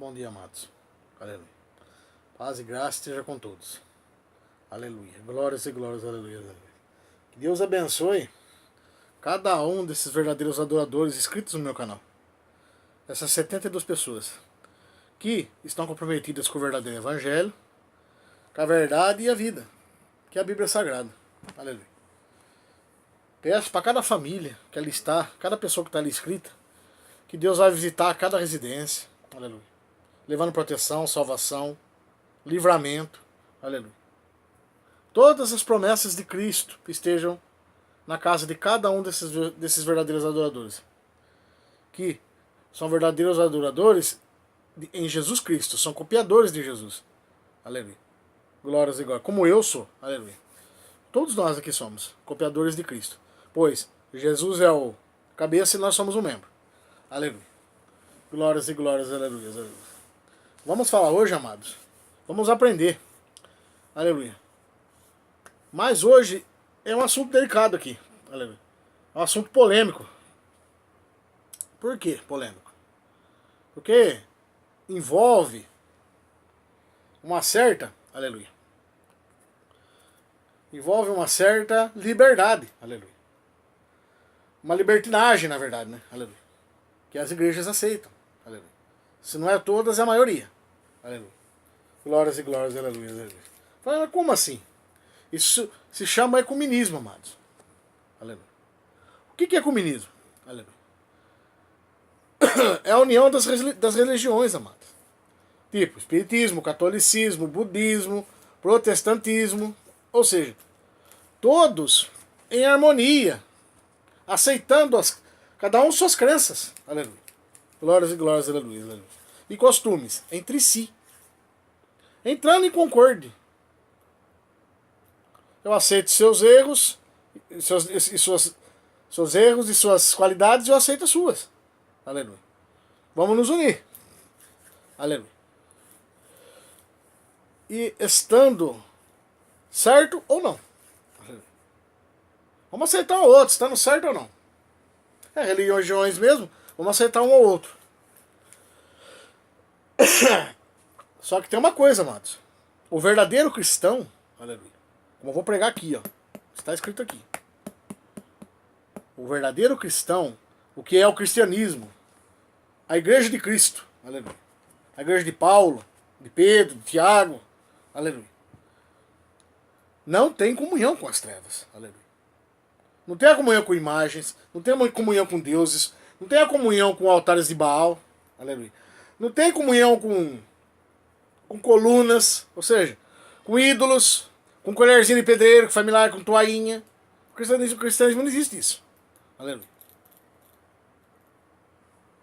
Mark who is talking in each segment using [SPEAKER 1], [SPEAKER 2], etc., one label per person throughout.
[SPEAKER 1] Bom dia, amados. Aleluia. Paz e graça esteja com todos. Aleluia. Glórias e glórias, aleluia, aleluia. Que Deus abençoe cada um desses verdadeiros adoradores inscritos no meu canal. Essas 72 pessoas que estão comprometidas com o verdadeiro evangelho, com a verdade e a vida, que é a Bíblia Sagrada. Aleluia. Peço para cada família que ali está, cada pessoa que está ali inscrita, que Deus vai visitar cada residência. Aleluia. Levando proteção, salvação, livramento. Aleluia. Todas as promessas de Cristo estejam na casa de cada um desses verdadeiros adoradores. Que são verdadeiros adoradores em Jesus Cristo. São copiadores de Jesus. Aleluia. Glórias e glórias. Como eu sou. Aleluia. Todos nós aqui somos copiadores de Cristo. Pois Jesus é o cabeça e nós somos o membro. Aleluia. Glórias e glórias. Aleluia. Aleluia. Vamos falar hoje, amados. Vamos aprender. Aleluia. Mas hoje é um assunto delicado aqui. Aleluia. É um assunto polêmico. Por que polêmico? Porque envolve uma certa, aleluia, envolve uma certa liberdade, aleluia. Uma libertinagem, na verdade, né? Aleluia. Que as igrejas aceitam, aleluia. Se não é todas, é a maioria. Aleluia. Glórias e glórias, aleluia, aleluia. Fala, como assim? Isso se chama ecumenismo, amados. Aleluia. O que é ecumenismo? Aleluia. É a união das religiões, amados. Tipo, espiritismo, catolicismo, budismo, protestantismo. Ou seja, todos em harmonia, aceitando cada um suas crenças. Aleluia. Glórias e glórias, aleluia, aleluia. E costumes entre si. Entrando em concorde. Eu aceito seus erros, seus erros e suas qualidades, eu aceito as suas. Aleluia. Vamos nos unir. Aleluia. E estando certo ou não. Aleluia. Vamos aceitar um ou outro, estando certo ou não. É religiões mesmo, vamos aceitar um ou outro. Só que tem uma coisa, amados. O verdadeiro cristão, aleluia, como eu vou pregar aqui, ó, está escrito aqui. O verdadeiro cristão, o que é o cristianismo? A igreja de Cristo, aleluia. A igreja de Paulo, de Pedro, de Tiago, aleluia. Não tem comunhão com as trevas, aleluia. Não tem a comunhão com imagens, não tem a comunhão com deuses, não tem a comunhão com altares de Baal, aleluia. Não tem comunhão com colunas, ou seja, com ídolos, com colherzinho de pedreiro, com familiar, com toalhinha. O cristianismo não existe isso. Aleluia.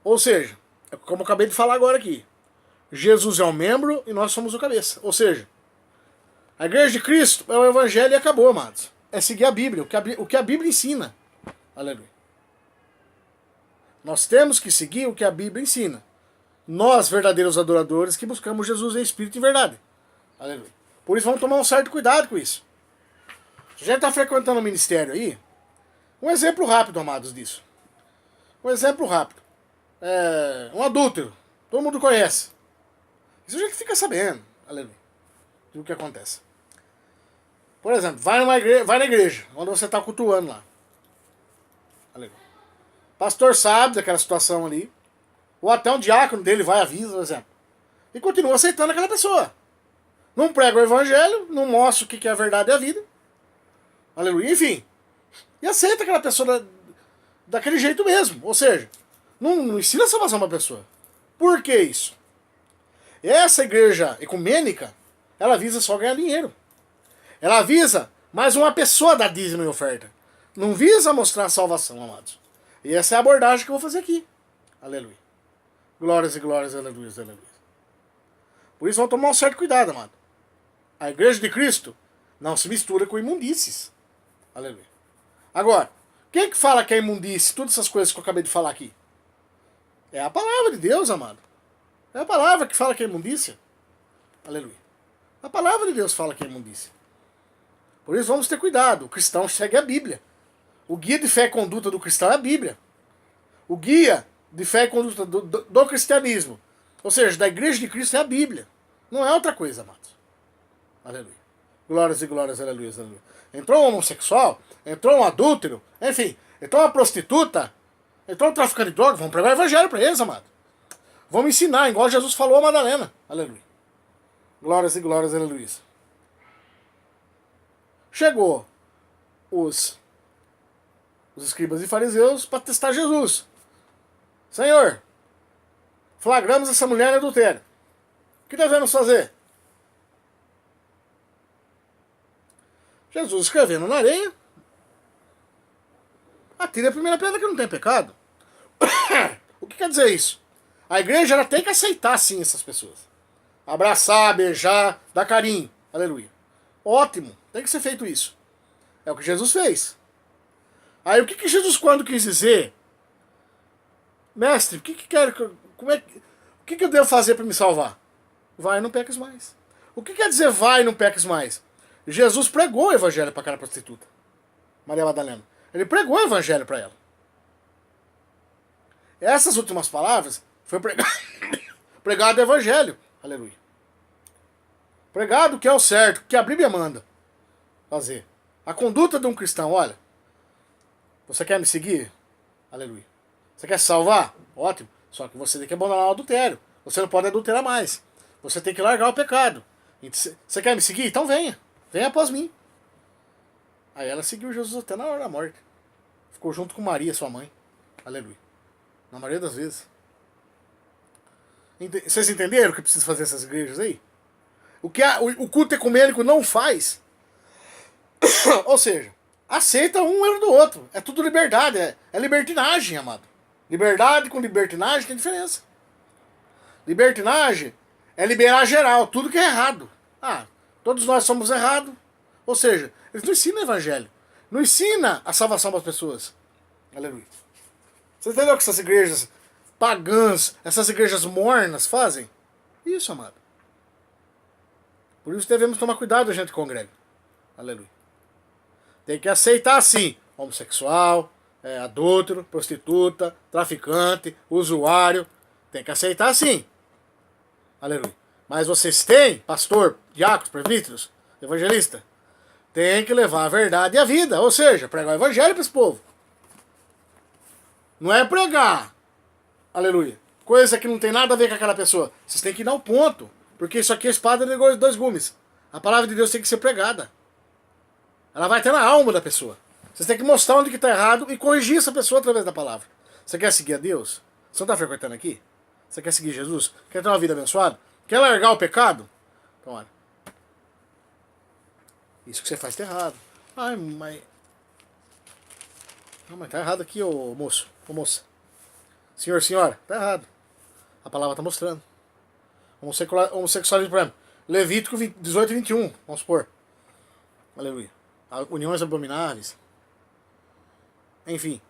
[SPEAKER 1] Ou seja, como eu acabei de falar agora aqui, Jesus é o membro e nós somos o cabeça. Ou seja, a igreja de Cristo é o evangelho e acabou, amados. É seguir a Bíblia, o que a Bíblia ensina. Aleluia. Nós temos que seguir o que a Bíblia ensina. Nós, verdadeiros adoradores, que buscamos Jesus em espírito e verdade. Aleluia. Por isso vamos tomar um certo cuidado com isso. Se já está frequentando o ministério aí, um exemplo rápido, amados, disso. Um exemplo rápido. Um adúltero. Todo mundo conhece. Isso a gente fica sabendo. Aleluia. Do que acontece. Por exemplo, vai na igreja, onde você está cultuando lá. Aleluia. Pastor sabe daquela situação ali. Ou até um diácono dele vai avisa, por exemplo. E continua aceitando aquela pessoa. Não prega o evangelho, não mostra o que é a verdade e a vida. Aleluia. Enfim. E aceita aquela pessoa daquele jeito mesmo. Ou seja, não ensina a salvação para a pessoa. Por que isso? Essa igreja ecumênica, ela visa só ganhar dinheiro. Ela visa mais uma pessoa dar dízimo e oferta. Não visa mostrar a salvação, amados. E essa é a abordagem que eu vou fazer aqui. Aleluia. Glórias e glórias, aleluia, aleluia. Por isso vamos tomar um certo cuidado, amado. A igreja de Cristo não se mistura com imundícies. Aleluia. Agora, quem que fala que é imundície? Todas essas coisas que eu acabei de falar aqui. É a palavra de Deus, amado. É a palavra que fala que é imundícia. Aleluia. A palavra de Deus fala que é imundícia. Por isso vamos ter cuidado. O cristão segue a Bíblia. O guia de fé e conduta do cristão é a Bíblia. O guia de fé e conduta do cristianismo Ou seja, da igreja de Cristo é a Bíblia. Não é outra coisa, amados. Aleluia. Glórias e glórias, aleluia, aleluia. Entrou um homossexual, entrou um adúltero, enfim, entrou uma prostituta, entrou um traficante de drogas, vamos pregar o evangelho para eles, amado. Vamos ensinar, igual Jesus falou a Madalena. Aleluia. Glórias e glórias, aleluia. Chegou os escribas e fariseus para testar Jesus. Senhor, flagramos essa mulher em adultério. O que devemos fazer? Jesus escrevendo na areia, atira a primeira pedra que não tem pecado. O que quer dizer isso? A igreja ela tem que aceitar sim essas pessoas. Abraçar, beijar, dar carinho. Aleluia. Ótimo, tem que ser feito isso. É o que Jesus fez. Aí o que Jesus quando quis dizer? Mestre, o que quer, como é, o que eu devo fazer para me salvar? Vai e não peques mais. O que quer dizer vai e não peques mais? Jesus pregou o evangelho para aquela prostituta, Maria Madalena. Ele pregou o evangelho para ela. Essas últimas palavras foi pregado o evangelho. Aleluia. Pregado o que é o certo, o que a Bíblia manda fazer. A conduta de um cristão, olha. Você quer me seguir? Aleluia. Você quer se salvar? Ótimo. Só que você tem que abandonar o adultério. Você não pode adulterar mais. Você tem que largar o pecado. Você quer me seguir? Então venha. Venha após mim. Aí ela seguiu Jesus até na hora da morte. Ficou junto com Maria, sua mãe. Aleluia. Na maioria das vezes. Vocês entenderam o que precisa fazer essas igrejas aí? O que o culto ecumênico não faz. Ou seja, aceita um erro do outro. É tudo liberdade. É libertinagem, amado. Liberdade com libertinagem tem diferença. Libertinagem é liberar geral. Tudo que é errado. Todos nós somos errados. Ou seja, eles não ensinam o evangelho. Não ensina a salvação para as pessoas. Aleluia. Você entendeu o que essas igrejas pagãs, essas igrejas mornas fazem? Isso, amado. Por isso devemos tomar cuidado a gente congrega. Aleluia. Tem que aceitar sim. Homossexual, adúltero, prostituta, traficante, usuário. Tem que aceitar sim. Aleluia. Mas vocês têm, pastor, diáconos, presbíteros, evangelista, tem que levar a verdade e a vida. Ou seja, pregar o evangelho para esse povo. Não é pregar, aleluia, coisa que não tem nada a ver com aquela pessoa. Vocês têm que dar o ponto. Porque isso aqui é espada de dois gumes. A palavra de Deus tem que ser pregada. Ela vai ter na alma da pessoa. Vocês têm que mostrar onde que está errado e corrigir essa pessoa através da palavra. Você quer seguir a Deus? Você não está frequentando aqui? Você quer seguir Jesus? Quer ter uma vida abençoada? Quer largar o pecado? Então olha. Isso que você faz está errado. Mas tá errado aqui, ô moço. Ô moça. Senhor, senhora, tá errado. A palavra está mostrando. Homossexualismo, por exemplo. Levítico 18 e 21, vamos supor. Aleluia. Uniões abomináveis. Enfim.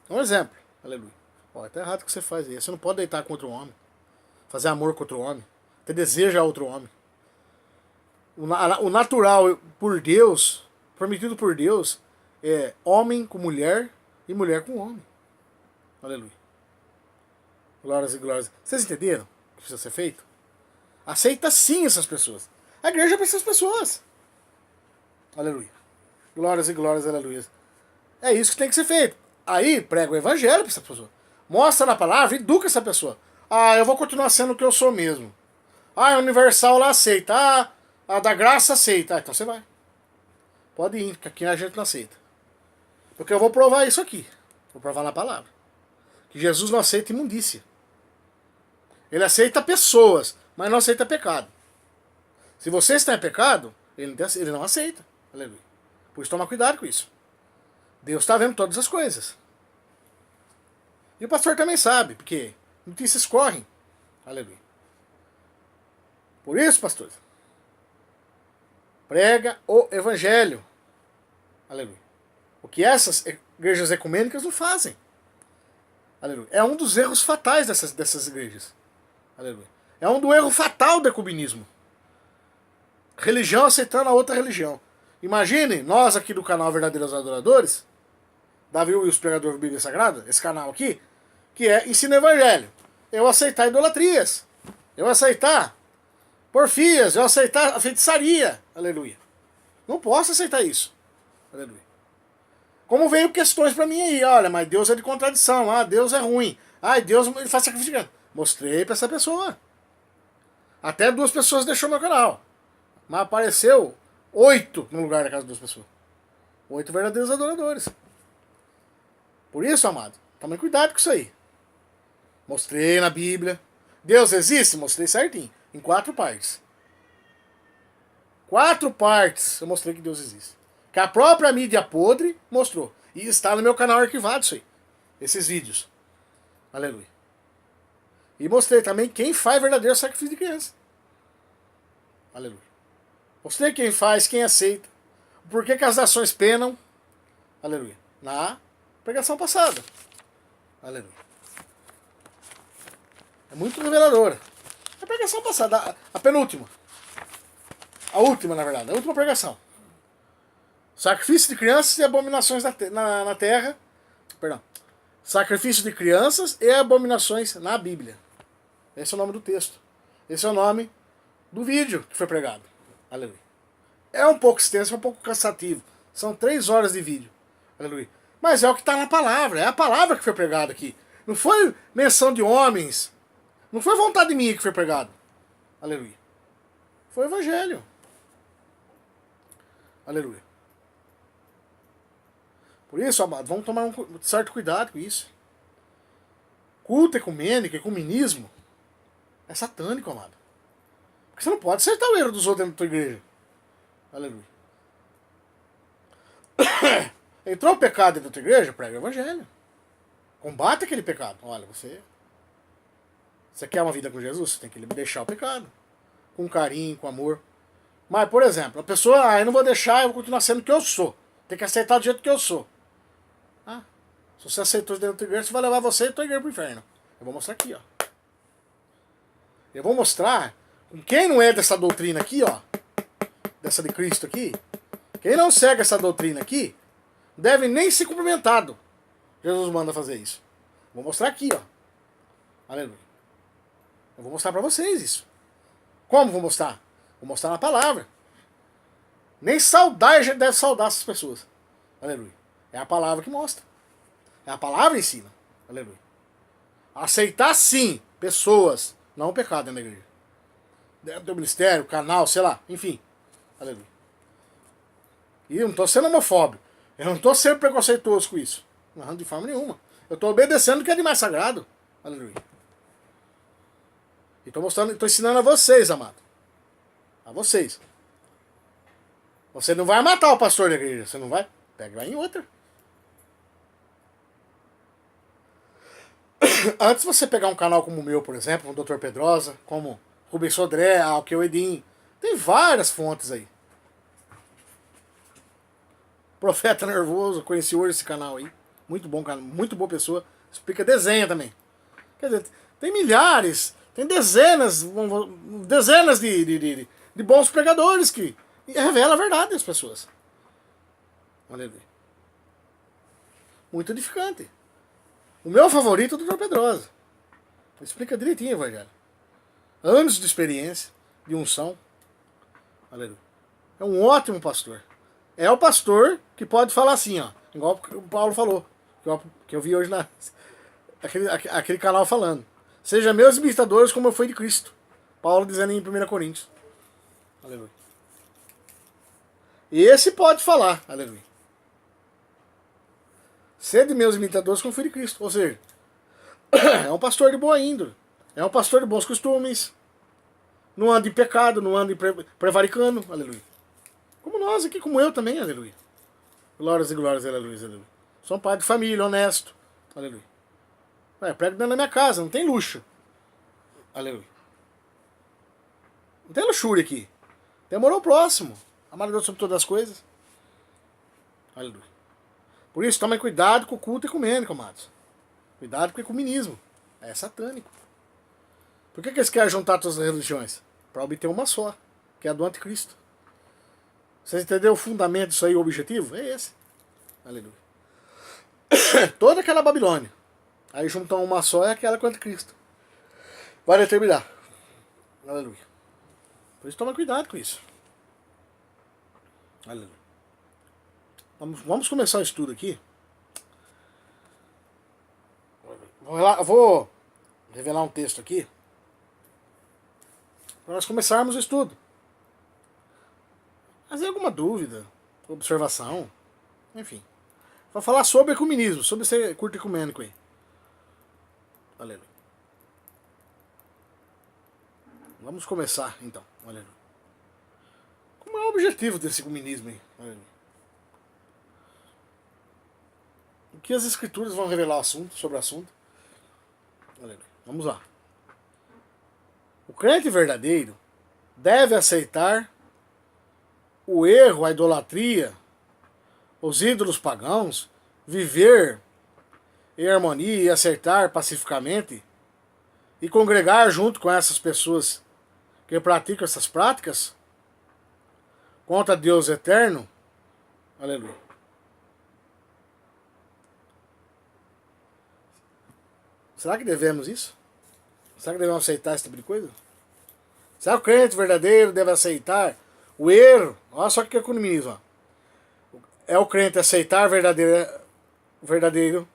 [SPEAKER 1] É um exemplo. Aleluia. Olha, tá errado o que você faz aí. Você não pode deitar com outro homem. Fazer amor com outro homem. Ter desejo a outro homem. O natural por Deus, permitido por Deus, é homem com mulher e mulher com homem. Aleluia. Glórias e glórias. Vocês entenderam o que precisa ser feito? Aceita sim essas pessoas. A igreja precisa dessas pessoas. Aleluia. Glórias e glórias, aleluia. É isso que tem que ser feito. Aí prega o evangelho para essa pessoa. Mostra na palavra, educa essa pessoa. Eu vou continuar sendo o que eu sou mesmo. A Universal lá aceita. A da graça aceita. Então você vai. Pode ir, que aqui a gente não aceita. Porque eu vou provar isso aqui. Vou provar na palavra. Que Jesus não aceita imundícia. Ele aceita pessoas, mas não aceita pecado. Se você está em pecado, ele não aceita. Aleluia. Por isso toma cuidado com isso. Deus está vendo todas as coisas. E o pastor também sabe, porque notícias correm. Aleluia. Por isso, pastor, prega o evangelho. Aleluia. O que essas igrejas ecumênicas não fazem. Aleluia. É um dos erros fatais dessas igrejas. Aleluia. É um do erro fatal do ecumenismo. Religião aceitando a outra religião. Imagine, nós aqui do canal Verdadeiros Adoradores, Davi e os Pregadores da Bíblia Sagrada, esse canal aqui, que é Ensina o Evangelho. Eu aceitar idolatrias. Eu aceitar porfias, eu aceitar a feitiçaria. Aleluia. Não posso aceitar isso. Aleluia. Como veio questões para mim aí, olha, mas Deus é de contradição, Deus é ruim, Deus ele faz sacrifício. Mostrei para essa pessoa. Até 2 pessoas deixou meu canal. Mas apareceu 8 no lugar da casa de 2 pessoas. 8 verdadeiros adoradores. Por isso, amado, tome cuidado com isso aí. Mostrei na Bíblia. Deus existe? Mostrei certinho. Em 4 partes. 4 partes eu mostrei que Deus existe. Que a própria mídia podre mostrou. E está no meu canal arquivado isso aí. Esses vídeos. Aleluia. E mostrei também quem faz verdadeiro sacrifício de criança. Aleluia. Mostrei quem faz, quem aceita. Por que as nações penam. Aleluia. Na pregação passada. Aleluia. É muito reveladora. A pregação passada, a penúltima. A última, na verdade. A última pregação. Sacrifício de crianças e abominações na terra. Perdão. Sacrifício de crianças e abominações na Bíblia. Esse é o nome do texto. Esse é o nome do vídeo que foi pregado. Aleluia. É um pouco extenso, é um pouco cansativo. São 3 horas de vídeo. Aleluia. Mas é o que está na palavra. É a palavra que foi pregada aqui. Não foi menção de homens. Não foi vontade minha que foi pregado. Aleluia. Foi o evangelho. Aleluia. Por isso, amado, vamos tomar um certo cuidado com isso. Culto ecumênico, ecumenismo, é satânico, amado. Porque você não pode acertar o erro dos outros dentro da tua igreja. Aleluia. Entrou o pecado dentro da tua igreja, prega o evangelho. Combate aquele pecado. Olha, você quer uma vida com Jesus? Você tem que deixar o pecado. Com carinho, com amor. Mas, por exemplo, a pessoa, eu não vou deixar, eu vou continuar sendo o que eu sou. Tem que aceitar do jeito que eu sou. Se você aceitou dentro da tua igreja, você vai levar você e a tua igreja pro inferno. Eu vou mostrar aqui, ó. Eu vou mostrar com quem não é dessa doutrina aqui, ó. Dessa de Cristo aqui. Quem não segue essa doutrina aqui, deve nem ser cumprimentado. Jesus manda fazer isso. Vou mostrar aqui, ó. Aleluia. Eu vou mostrar pra vocês isso. Como vou mostrar? Vou mostrar na palavra. Nem saudar a gente deve saudar essas pessoas. Aleluia. É a palavra que mostra. É a palavra que ensina. Aleluia. Aceitar sim pessoas, não o pecado dentro da igreja. Dentro do ministério, canal, sei lá, enfim. Aleluia. E eu não estou sendo homofóbico. Eu não estou sendo preconceituoso com isso. Não, de forma nenhuma. Eu estou obedecendo o que é de mais sagrado. Aleluia. E estou ensinando a vocês, amado. A vocês. Você não vai matar o pastor da igreja. Você não vai? Pega lá em outra. Antes de você pegar um canal como o meu, por exemplo, como o Dr. Pedrosa, como Rubens Sodré, Alqueu Edim, tem várias fontes aí. Profeta Nervoso, conheci hoje esse canal aí. Muito bom canal, muito boa pessoa. Explica desenho também. Quer dizer, tem milhares, tem dezenas de bons pregadores que revelam a verdade das pessoas. Aleluia. Muito edificante. O meu favorito é o Dr. Pedrosa. Explica direitinho o evangelho. Anos de experiência, de unção. Aleluia. É um ótimo pastor. É o pastor que pode falar assim, ó. Igual o Paulo falou. Que eu vi hoje aquele canal falando. Seja meus imitadores como eu fui de Cristo. Paulo dizendo em 1 Coríntios. Aleluia. E esse pode falar. Aleluia. Sede meus imitadores como fui de Cristo. Ou seja, é um pastor de boa índole. É um pastor de bons costumes. Não anda em pecado, não anda em prevaricando. Aleluia. Como nós aqui, como eu também. Aleluia. Glórias e glórias, aleluia, aleluia. Sou um pai de família, honesto. Aleluia. Prego dentro da minha casa, não tem luxo. Aleluia. Não tem luxúria aqui. Tem amor ao próximo. Amar a Deus sobre todas as coisas. Aleluia. Por isso, tomem cuidado com o culto ecumênico, amados. Cuidado com o ecumenismo. É satânico. Por que eles querem juntar todas as religiões? Para obter uma só, que é a do anticristo. Vocês entenderam o fundamento disso aí, o objetivo? É esse. Aleluia. Toda aquela Babilônia. Aí juntam uma só, é aquela com o anticristo. Vai determinar. Aleluia. Por isso toma cuidado com isso. Aleluia. Vamos começar o estudo aqui. Vou revelar um texto aqui para nós começarmos o estudo. Mas alguma dúvida, observação, enfim. Vou falar sobre ecumenismo, sobre esse culto ecumênico aí. Aleluia. Vamos começar então. Aleluia. Como é o objetivo desse ecumenismo aí? Aleluia. O que as escrituras vão revelar sobre o assunto? Aleluia. Vamos lá. O crente verdadeiro deve aceitar o erro, a idolatria, os ídolos pagãos, viver em harmonia e acertar pacificamente e congregar junto com essas pessoas que praticam essas práticas contra Deus eterno. Aleluia. Será que devemos isso? Será que devemos aceitar esse tipo de coisa? Será que o crente verdadeiro deve aceitar o erro? Olha só que é ecumenismo. É o crente aceitar verdadeiro.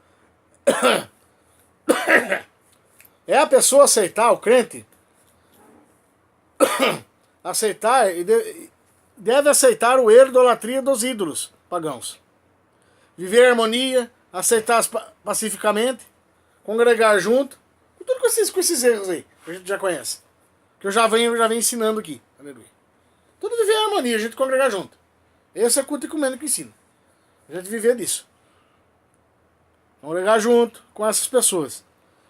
[SPEAKER 1] É a pessoa aceitar, o crente aceitar e deve aceitar o erro, idolatria dos ídolos pagãos. Viver em harmonia, aceitar pacificamente, congregar junto, tudo com esses erros aí, que a gente já conhece. Que eu já venho ensinando aqui. Aleluia. Tudo viver em harmonia, a gente congregar junto. Esse é o culto ecumênico que ensina. A gente viver disso. Congregar junto com essas pessoas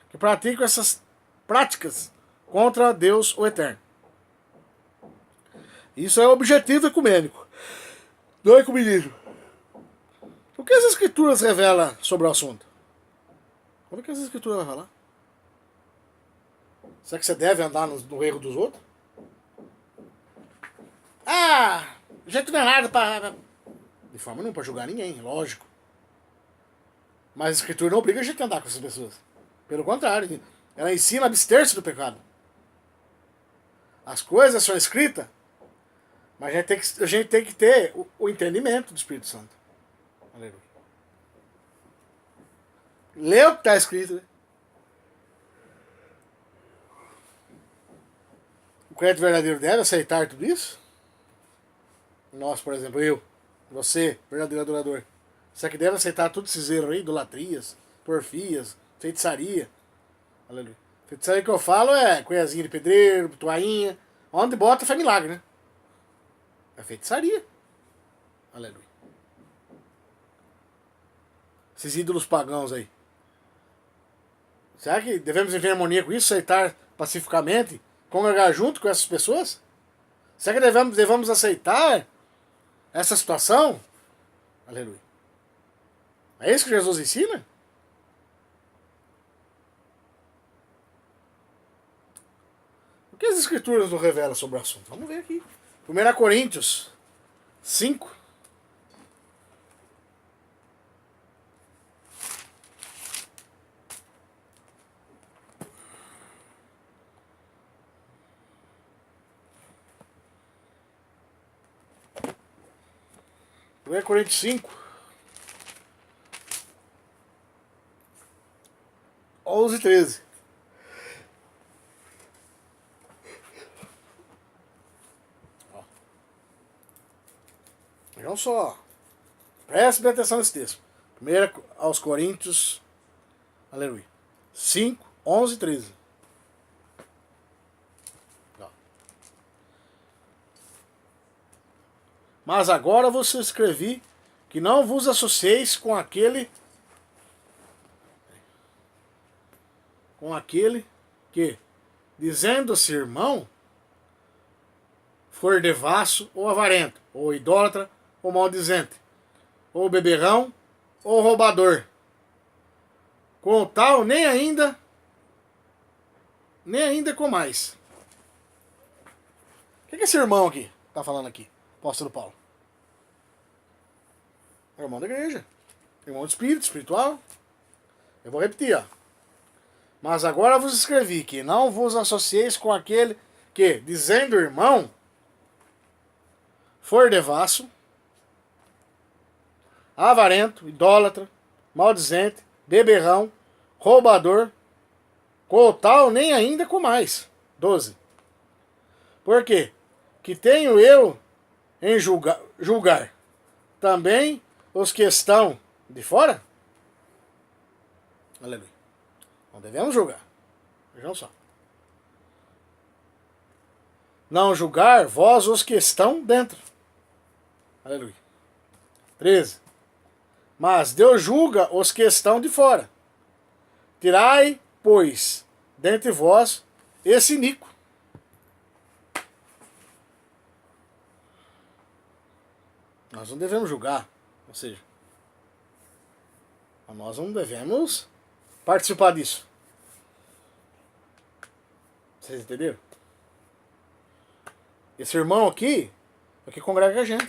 [SPEAKER 1] que praticam essas práticas contra Deus o Eterno. Isso é o objetivo ecumênico do ecumenismo. O que as escrituras revelam sobre o assunto? Como é que as escrituras vão falar? Será que você deve andar no erro dos outros? Ah, o jeito não é nada para... De forma nenhuma, para julgar ninguém, lógico. Mas a escritura não obriga a gente a andar com essas pessoas. Pelo contrário, ela ensina a abster-se do pecado. As coisas são escritas, mas a gente tem que ter o entendimento do Espírito Santo. Aleluia. Lê o que está escrito, né? O crente verdadeiro deve aceitar tudo isso? Nós, por exemplo, você, verdadeiro adorador, você que deve aceitar tudo esses erros aí, idolatrias, porfias, feitiçaria. Aleluia. Feitiçaria que eu falo é cunhazinha de pedreiro, toalhinha. Onde bota faz milagre, né? É feitiçaria. Aleluia. Esses ídolos pagãos aí. Será que devemos viver em harmonia com isso? Aceitar pacificamente? Congregar junto com essas pessoas? Será que devemos aceitar essa situação? Aleluia. É isso que Jesus ensina? O que as escrituras nos revelam sobre o assunto? Vamos ver aqui. 1 Coríntios 5. Coríntios 5, 11 e 13. Vejam só. Preste bem atenção nesse texto. 1 aos Coríntios, aleluia, 5, 11 e 13. Mas agora vos escrevi que não vos associeis com aquele que, dizendo-se irmão, for devasso ou avarento, ou idólatra, ou maldizente, ou beberrão, ou roubador. Com o tal, nem ainda com mais. O que esse irmão aqui está falando aqui? Apóstolo Paulo. Irmão da igreja. Irmão do espírito, espiritual. Eu vou repetir, ó. Mas agora vos escrevi que não vos associeis com aquele que, dizendo irmão, for devasso, avarento, idólatra, maldizente, beberrão, roubador, com o tal nem ainda com mais. 12. Por quê? Que tenho eu em julgar também os que estão de fora? Aleluia. Não devemos julgar. Vejam só. Não julgar vós os que estão dentro. Aleluia. 13. Mas Deus julga os que estão de fora. Tirai, pois, dentre vós esse iníquo. Nós não devemos julgar, ou seja, nós não devemos participar disso. Vocês entenderam? Esse irmão aqui é o que congrega com a gente,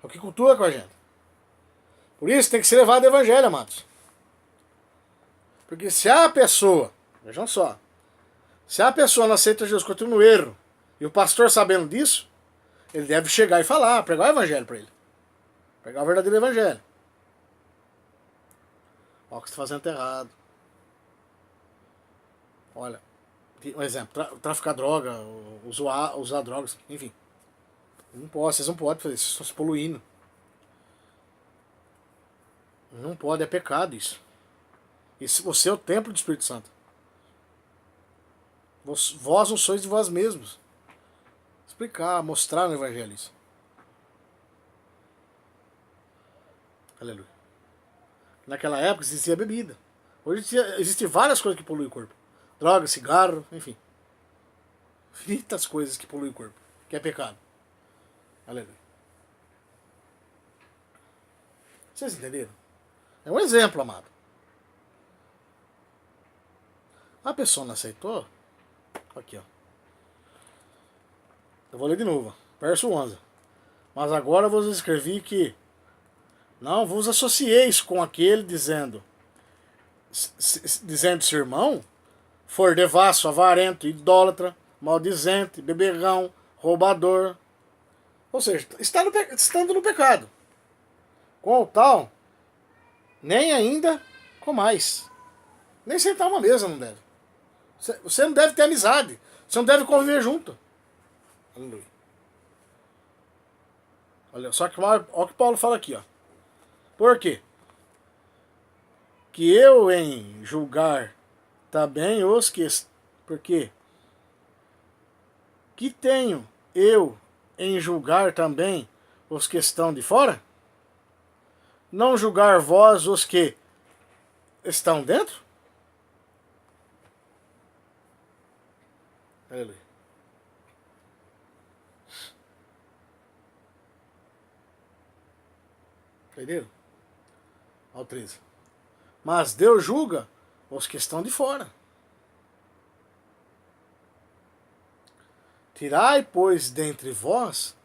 [SPEAKER 1] é o que cultua com a gente. Por isso tem que ser levado ao evangelho, amados. Porque se a pessoa, vejam só, se a pessoa não aceita Jesus, continua no erro, e o pastor sabendo disso, ele deve chegar e falar, pregar o evangelho para ele. Pregar o verdadeiro evangelho. Olha o que você está fazendo errado. Olha, um exemplo, traficar droga, usar drogas, enfim. Não pode, vocês não podem fazer isso, estão se poluindo. Não pode, é pecado isso. E se você é o templo do Espírito Santo. Vós não sois de vós mesmos. Explicar, mostrar no evangelho isso. Aleluia. Naquela época existia bebida. Hoje existem várias coisas que poluem o corpo. Droga, cigarro, enfim. Infinitas coisas que poluem o corpo. Que é pecado. Aleluia. Vocês entenderam? É um exemplo, amado. A pessoa não aceitou. Aqui, ó. Eu vou ler de novo. Verso 11. Mas agora vos escrevi que não vos associeis com aquele dizendo se irmão for devasso, avarento, idólatra, maldizente, beberrão, roubador. Ou seja, estando no pecado. Com o tal, nem ainda com mais. Nem sentar uma mesa não deve. Você não deve ter amizade. Você não deve conviver junto. Aleluia. Olha, só que olha o que Paulo fala aqui, ó. Por quê? Que eu em julgar também os que... Por quê? Que tenho eu em julgar também os que estão de fora? Não julgar vós os que estão dentro? Aleluia. Entenderam? Ao 13. Mas Deus julga os que estão de fora. Tirai, pois, dentre vós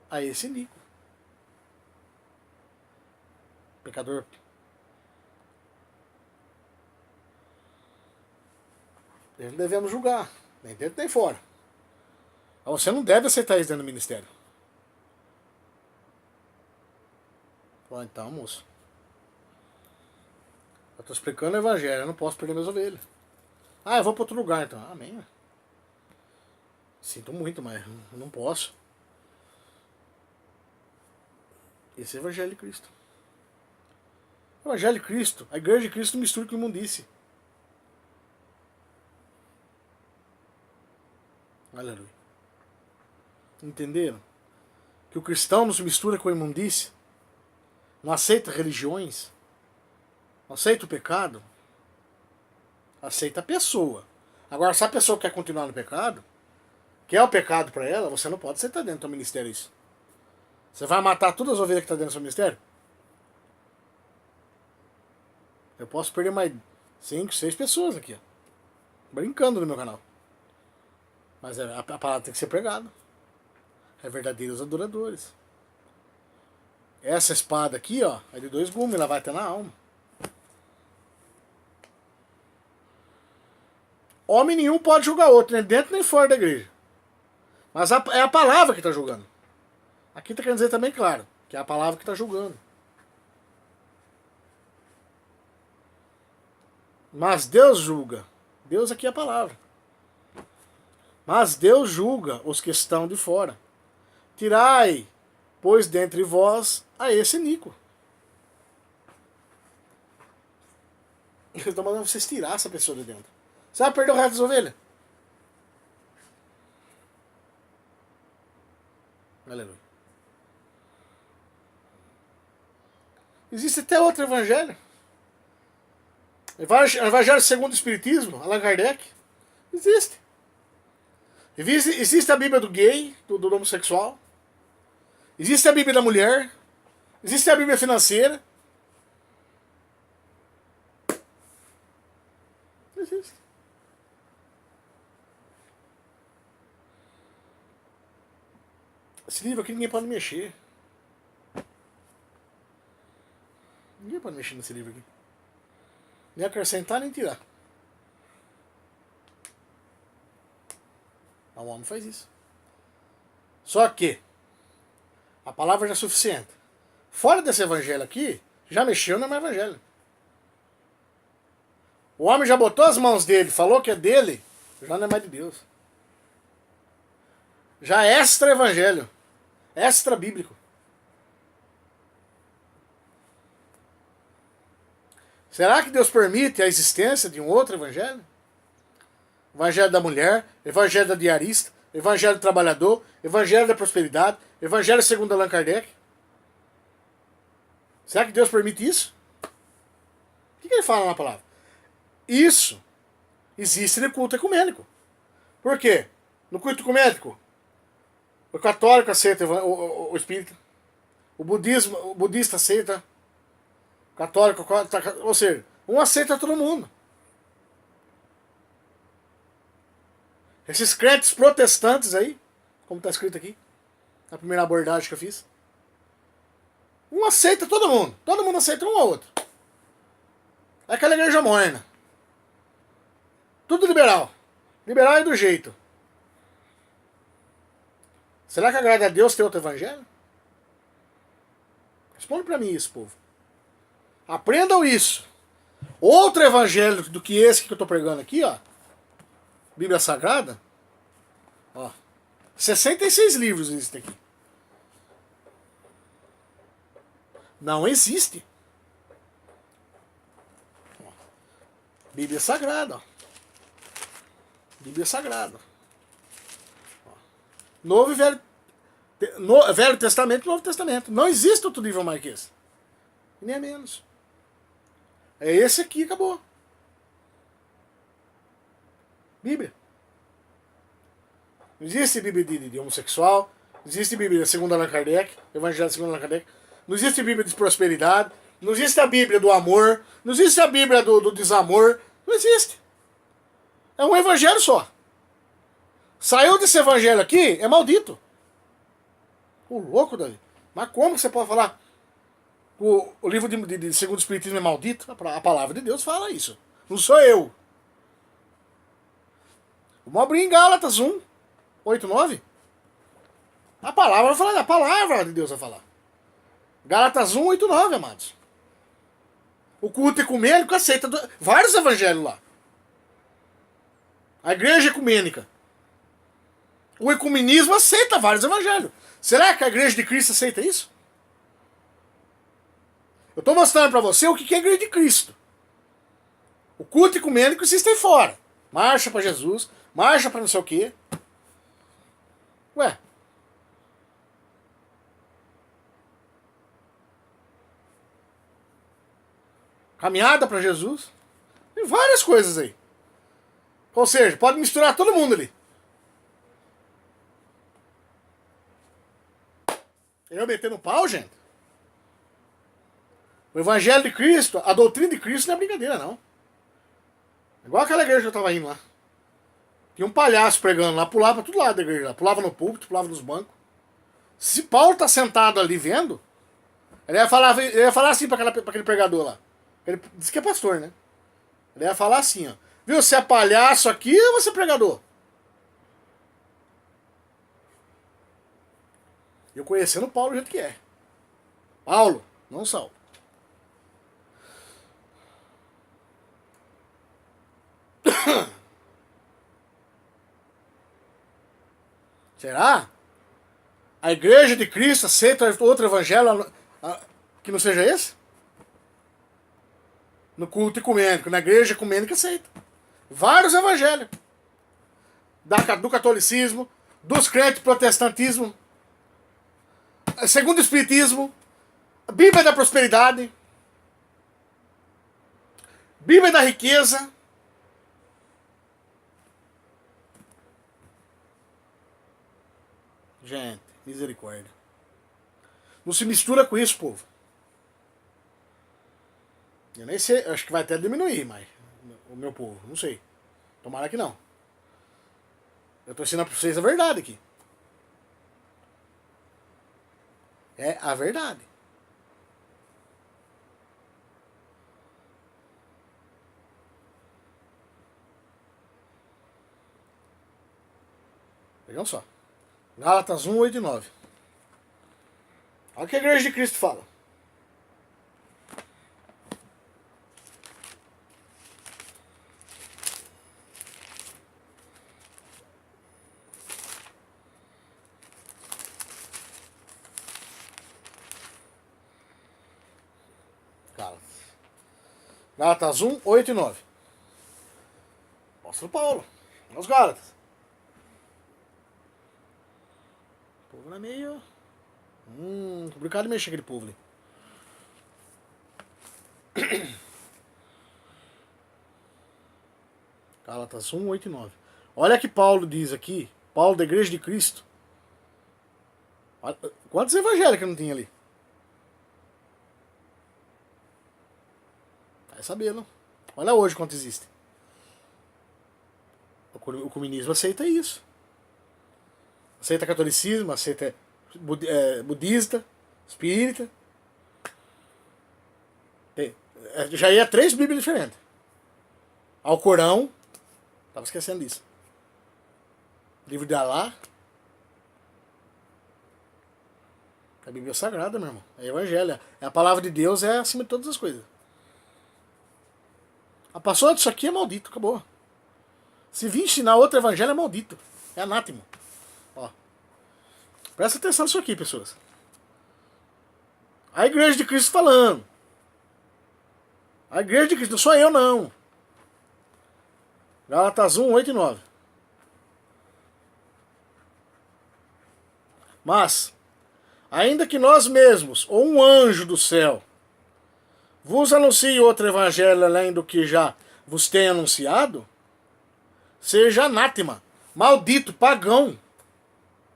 [SPEAKER 1] a esse iníquo. Pecador. Nós não devemos julgar, nem dentro nem fora. Mas você não deve aceitar isso dentro do ministério. Bom, então, moço. Eu estou explicando o evangelho, eu não posso perder minhas ovelhas. Ah, eu vou para outro lugar então. Amém. Sinto muito, mas eu não posso. Esse é o evangelho de Cristo. O evangelho de Cristo, a igreja de Cristo não mistura com imundície. Aleluia. Entenderam? Que o cristão não se mistura com a imundície. Não aceita religiões. Não aceita o pecado. Aceita a pessoa. Agora, se a pessoa quer continuar no pecado, que é o pecado para ela, você não pode aceitar dentro do ministério isso. Você vai matar todas as ovelhas que estão dentro do seu ministério? Eu posso perder mais 5, 6 pessoas aqui, ó, brincando no meu canal. Mas a palavra tem que ser pregada. É verdadeiros adoradores. Essa espada aqui, ó, é de 2 gumes, ela vai até na alma. Homem nenhum pode julgar outro, nem dentro nem fora da igreja. Mas é a palavra que está julgando. Aqui está querendo dizer também, claro, que é a palavra que está julgando. Mas Deus julga. Deus aqui é a palavra. Mas Deus julga os que estão de fora. Tirai, pois, dentre vós a esse iníquo. Ele está mandando vocês tirar essa pessoa de dentro. Você vai perder o resto das ovelhas? Aleluia. Existe até outro evangelho. Evangelho segundo o Espiritismo, Allan Kardec. Existe. Existe a Bíblia do gay, do homossexual. Existe a Bíblia da mulher. Existe a Bíblia financeira. Existe. Esse livro aqui ninguém pode mexer. Ninguém pode mexer nesse livro aqui. Nem acrescentar, nem tirar. O homem faz isso. Só que a palavra já é suficiente. Fora desse evangelho aqui, já mexeu no meu evangelho. O homem já botou as mãos dele, falou que é dele, já não é mais de Deus. Já é extra evangelho. Extra bíblico. Será que Deus permite a existência de um outro evangelho? Evangelho da mulher, evangelho da diarista, evangelho do trabalhador, evangelho da prosperidade, evangelho segundo Allan Kardec. Será que Deus permite isso? O que ele fala na palavra? Isso existe no culto ecumênico. Por quê? No culto ecumênico, o católico aceita o espírita, o budista aceita, o católico, ou seja, um aceita todo mundo. Esses crentes protestantes aí, como está escrito aqui, na primeira abordagem que eu fiz, um aceita todo mundo aceita um ao outro. É aquela igreja morna. Tudo liberal. Liberal é do jeito. Será que agrada a Deus ter outro evangelho? Responde para mim isso, povo. Aprendam isso. Outro evangelho do que esse que eu estou pregando aqui, ó. Bíblia Sagrada. Ó. 66 livros existem aqui. Não existe. Ó. Bíblia Sagrada, ó. Bíblia Sagrada. Ó. Novo e Velho, Velho Testamento e Novo Testamento. Não existe outro livro mais que esse. E nem é menos. É esse aqui, acabou. Bíblia. Não existe Bíblia de homossexual. Não existe Bíblia segundo Allan Kardec. Evangelho segundo Allan Kardec. Não existe Bíblia de prosperidade. Não existe a Bíblia do amor. Não existe a Bíblia do desamor. Não existe. É um evangelho só. Saiu desse evangelho aqui, é maldito. O louco, Davi. Mas como você pode falar o livro de segundo o Espiritismo é maldito? A palavra de Deus fala isso. Não sou eu. Vamos abrir em Gálatas 1, 8, 9. A palavra vai falar, a palavra de Deus vai falar. Gálatas 1, 8, 9, amados. O culto ecumênico aceita vários evangelhos lá. A igreja ecumênica. O ecumenismo aceita vários evangelhos. Será que a igreja de Cristo aceita isso? Eu estou mostrando para você o que é a igreja de Cristo. O culto ecumênico existe aí fora. Marcha para Jesus, marcha para não sei o quê. Ué. Caminhada para Jesus. Tem várias coisas aí. Ou seja, pode misturar todo mundo ali. Eu metendo pau, gente. O evangelho de Cristo, a doutrina de Cristo não é brincadeira, não. Igual aquela igreja que eu estava indo lá. Tinha um palhaço pregando lá, pulava para todo lado da igreja. Pulava no púlpito, pulava nos bancos. Se Paulo está sentado ali vendo, Ele ia falar assim pra aquele pregador lá. Ele disse que é pastor, né? Ele ia falar assim, ó. Viu, você é palhaço aqui ou você é pregador? Eu conhecendo Paulo do jeito que é. Paulo, não Saulo. Será? A igreja de Cristo aceita outro evangelho que não seja esse? No culto ecumênico, na igreja ecumênica aceita. Vários evangelhos. Do catolicismo, dos crentes protestantismo, segundo o espiritismo, Bíblia da prosperidade, Bíblia da riqueza. Gente, misericórdia. Não se mistura com isso, povo. Eu nem sei, acho que vai até diminuir, mas o meu povo, não sei. Tomara que não. Eu tô ensinando pra vocês a verdade aqui. É a verdade. Vejam só. Gálatas 1, 8 e 9. Olha o que a igreja de Cristo fala. Gálatas 1, 8 e 9. Apóstolo Paulo. Aos Gálatas. O povo não é meio... complicado de mexer aquele povo ali. Gálatas 1, 8 e 9. Olha que Paulo diz aqui. Paulo da igreja de Cristo. Olha, quantos evangélicos não tinha ali? Vai saber, não? Olha hoje quanto existe. O comunismo aceita isso. Aceita catolicismo, aceita budista, espírita. Já ia 3 bíblias diferentes. Ao Corão. Tava esquecendo disso. Livro de Alá. A Bíblia é sagrada, meu irmão. É evangelho. É a palavra de Deus, é acima de todas as coisas. A passou disso aqui é maldito, acabou. Se vir ensinar outro evangelho é maldito. É anátimo. Ó. Presta atenção nisso aqui, pessoas. A igreja de Cristo falando. A igreja de Cristo, não sou eu não. Gálatas 1, 8 e 9. Mas, ainda que nós mesmos, ou um anjo do céu, vos anuncie outro evangelho além do que já vos tem anunciado, seja anátema, maldito, pagão.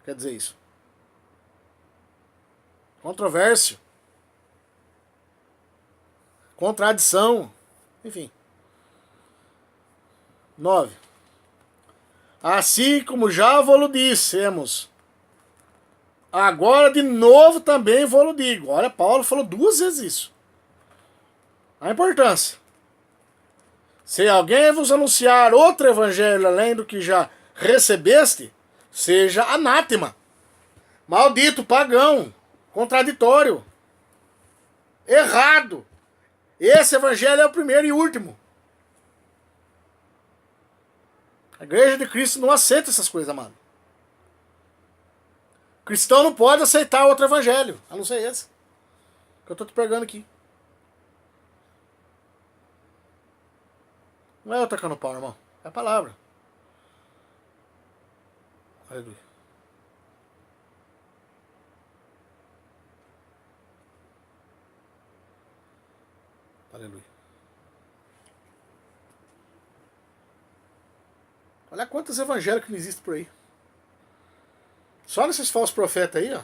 [SPEAKER 1] Quer dizer isso. Controvérsia. Contradição. Enfim. 9. Assim como já vos dissemos, agora de novo também vos digo. Olha, Paulo falou 2 vezes isso. A importância. Se alguém vos anunciar outro evangelho além do que já recebeste, seja anátema, maldito, pagão, contraditório, errado. Esse evangelho é o primeiro e último. A igreja de Cristo não aceita essas coisas, amado. O cristão não pode aceitar outro evangelho, a não ser esse que eu estou te pregando aqui. Não é eu tacando pau, irmão. É a palavra. Aleluia. Aleluia. Olha quantos evangélicos não existem por aí. Só nesses falsos profetas aí, ó.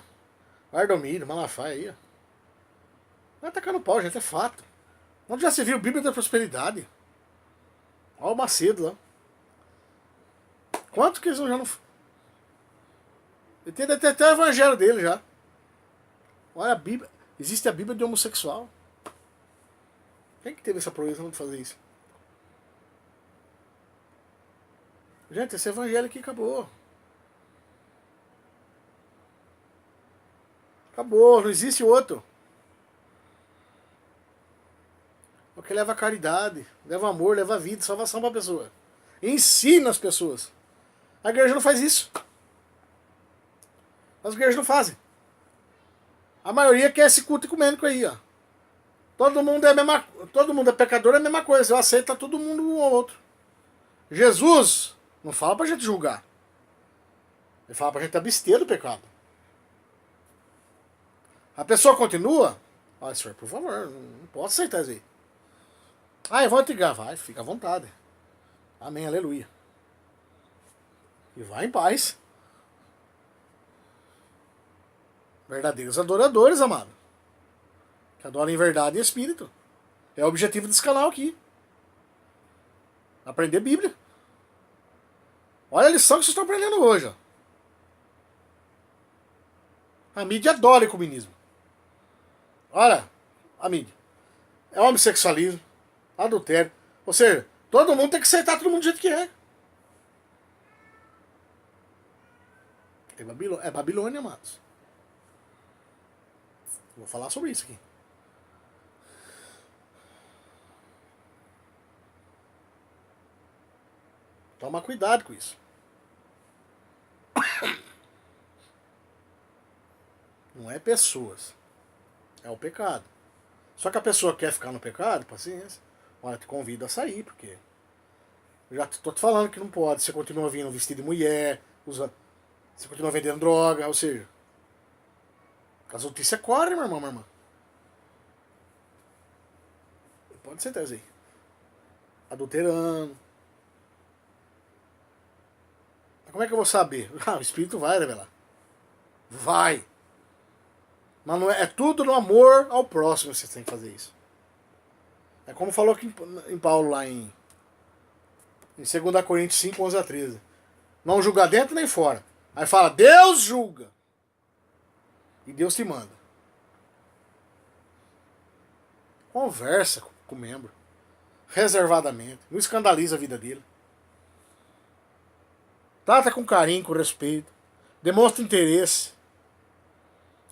[SPEAKER 1] Ardomírio, Malafaia aí, ó. Vai tacando pau, gente, é fato. Onde já se viu Bíblia da Prosperidade? Olha o Macedo lá. Quanto que eles já não... Ele tem até o evangelho dele já. Olha a Bíblia. Existe a Bíblia de homossexual. Quem que teve essa proeza de fazer isso? Gente, esse evangelho aqui acabou. Acabou, não existe outro. Porque leva caridade, leva amor, leva vida, salvação para a pessoa. Ensina as pessoas. A igreja não faz isso. As igrejas não fazem. A maioria quer esse culto ecumênico aí, ó. Todo mundo é pecador, é a mesma coisa. Eu aceito todo mundo um ao outro. Jesus não fala pra gente julgar. Ele fala pra gente abster do pecado. A pessoa continua. Olha, senhor, por favor, não posso aceitar isso aí. Ah, eu vou intrigar. Vai, fica à vontade. Amém, aleluia. E vai em paz. Verdadeiros adoradores, amado. Que adoram em verdade e espírito. É o objetivo desse canal aqui. Aprender Bíblia. Olha a lição que vocês estão aprendendo hoje. Ó. A mídia adora o comunismo. Olha, a mídia. É homossexualismo, adultério. Ou seja, todo mundo tem que aceitar todo mundo do jeito que é. É Babilônia, amados. Vou falar sobre isso aqui. Toma cuidado com isso. Não é pessoas. É o pecado. Só que a pessoa quer ficar no pecado, paciência. Olha, te convido a sair, porque eu já tô te falando que não pode. Você continua vindo vestido de mulher, você continua vendendo droga, ou seja, as notícias correm, meu irmão, minha irmã. Pode sentar aí. Adulterando. Mas como é que eu vou saber? Ah, o Espírito vai revelar. Vai. Mas não é tudo no amor ao próximo que você tem que fazer isso. É como falou aqui em Paulo lá em 2 Coríntios 5, 11 a 13. Não julga dentro nem fora. Aí fala, Deus julga. E Deus te manda. Conversa com o membro. Reservadamente. Não escandaliza a vida dele. Trata com carinho, com respeito. Demonstra interesse.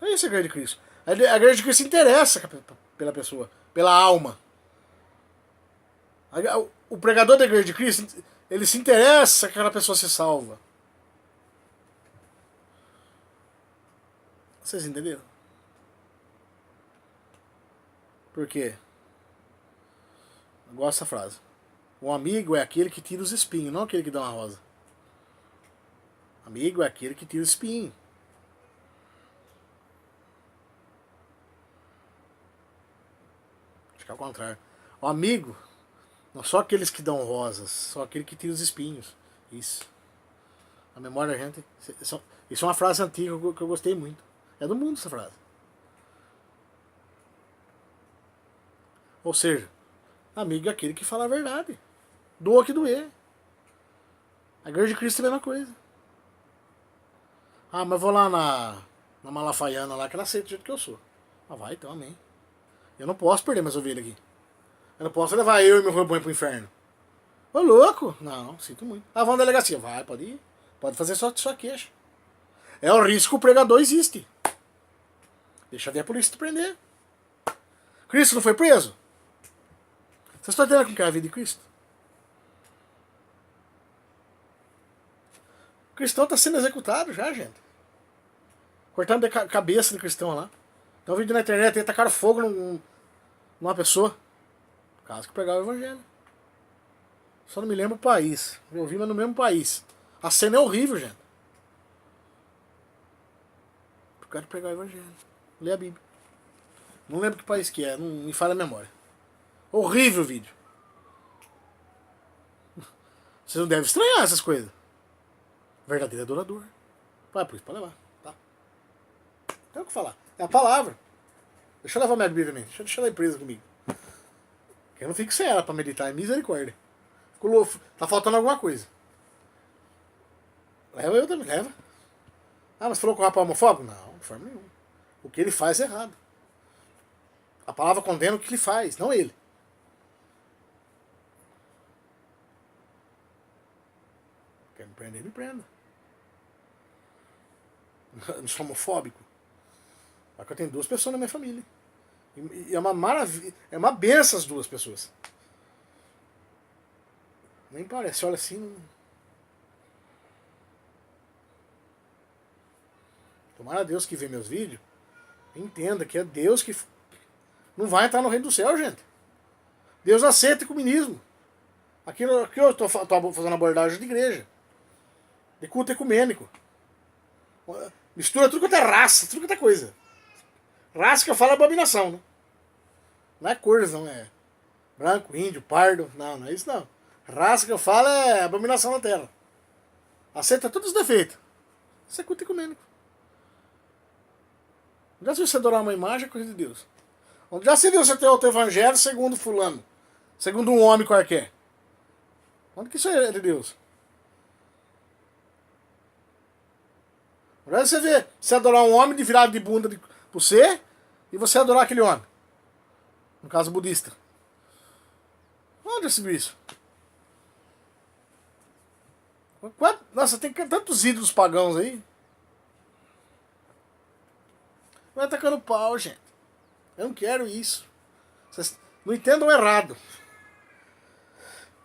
[SPEAKER 1] É isso a igreja de Cristo. A igreja de Cristo se interessa pela pessoa, pela alma. O pregador da igreja de Cristo, ele se interessa que aquela pessoa se salva. Vocês entenderam? Por quê? Eu gosto dessa frase. O amigo é aquele que tira os espinhos, não aquele que dá uma rosa. Amigo é aquele que tira os espinhos. Acho que é o contrário. O amigo não só aqueles que dão rosas, só aquele que tira os espinhos. Isso. A memória da gente. Isso é uma frase antiga que eu gostei muito. É do mundo essa frase. Ou seja, amigo é aquele que fala a verdade. Doa que doer. A igreja de Cristo é a mesma coisa. Ah, mas vou lá na Malafaiana lá que ela aceita do jeito que eu sou. Ah, vai então, amém. Eu não posso perder minhas ovelhas aqui. Eu não posso levar eu e meu rebanho pro inferno. Ô louco! Não, sinto muito. Ah, vamos na delegacia. Vai, pode ir. Pode fazer sua queixa. É o risco que o pregador existe. Deixa ver a polícia te prender. Cristo não foi preso? Vocês estão entendendo como que é a vida de Cristo? O cristão está sendo executado já, gente. Cortando a cabeça do cristão lá. Tem um vídeo na internet, ele tacaram fogo numa pessoa. Caso que pregava o evangelho. Só não me lembro o país. Eu vi, mas no mesmo país. A cena é horrível, gente. Por causa de pregar o evangelho. Lê a Bíblia. Não lembro que país que é, não me falha a memória. Horrível o vídeo. Vocês não devem estranhar essas coisas. Verdadeiro adorador. Vai, por isso, pode levar. Tá? Tem o que falar. É a palavra. Deixa eu levar minha Bíblia também. Deixa ela presa comigo. Que eu não fico sem ela pra meditar. É misericórdia. Tá faltando alguma coisa. Leva eu também, leva. Ah, mas falou com o rapaz homofóbico? Não, de forma nenhuma. O que ele faz é errado. A palavra condena o que ele faz, não ele. Quer me prender, me prenda. Não sou homofóbico. Só que eu tenho 2 pessoas na minha família. E é uma maravilha, é uma benção as 2 pessoas. Nem parece, olha assim. Não... Tomara a Deus que vê meus vídeos, entenda que é Deus que não vai entrar no reino do céu, gente. Deus aceita o comunismo. Aqui eu estou fazendo abordagem de igreja, de culto ecumênico. Mistura tudo quanto é raça, tudo quanto é coisa. Raça que eu falo é abominação, né? Não é cores, não é branco, índio, pardo, não é isso não. Raça que eu falo é abominação na terra. Aceita todos os defeitos. Isso é culto ecumênico. Já se você adorar uma imagem, é coisa de Deus. Onde já se viu você ter outro evangelho segundo fulano? Segundo um homem qualquer? Onde que isso é de Deus? Já você vê você adorar um homem de virado de bunda pra você e você adorar aquele homem. No caso budista. Onde se viu isso? Nossa, tem tantos ídolos pagãos aí. Vai atacando pau, gente. Eu não quero isso. Vocês não entendam errado.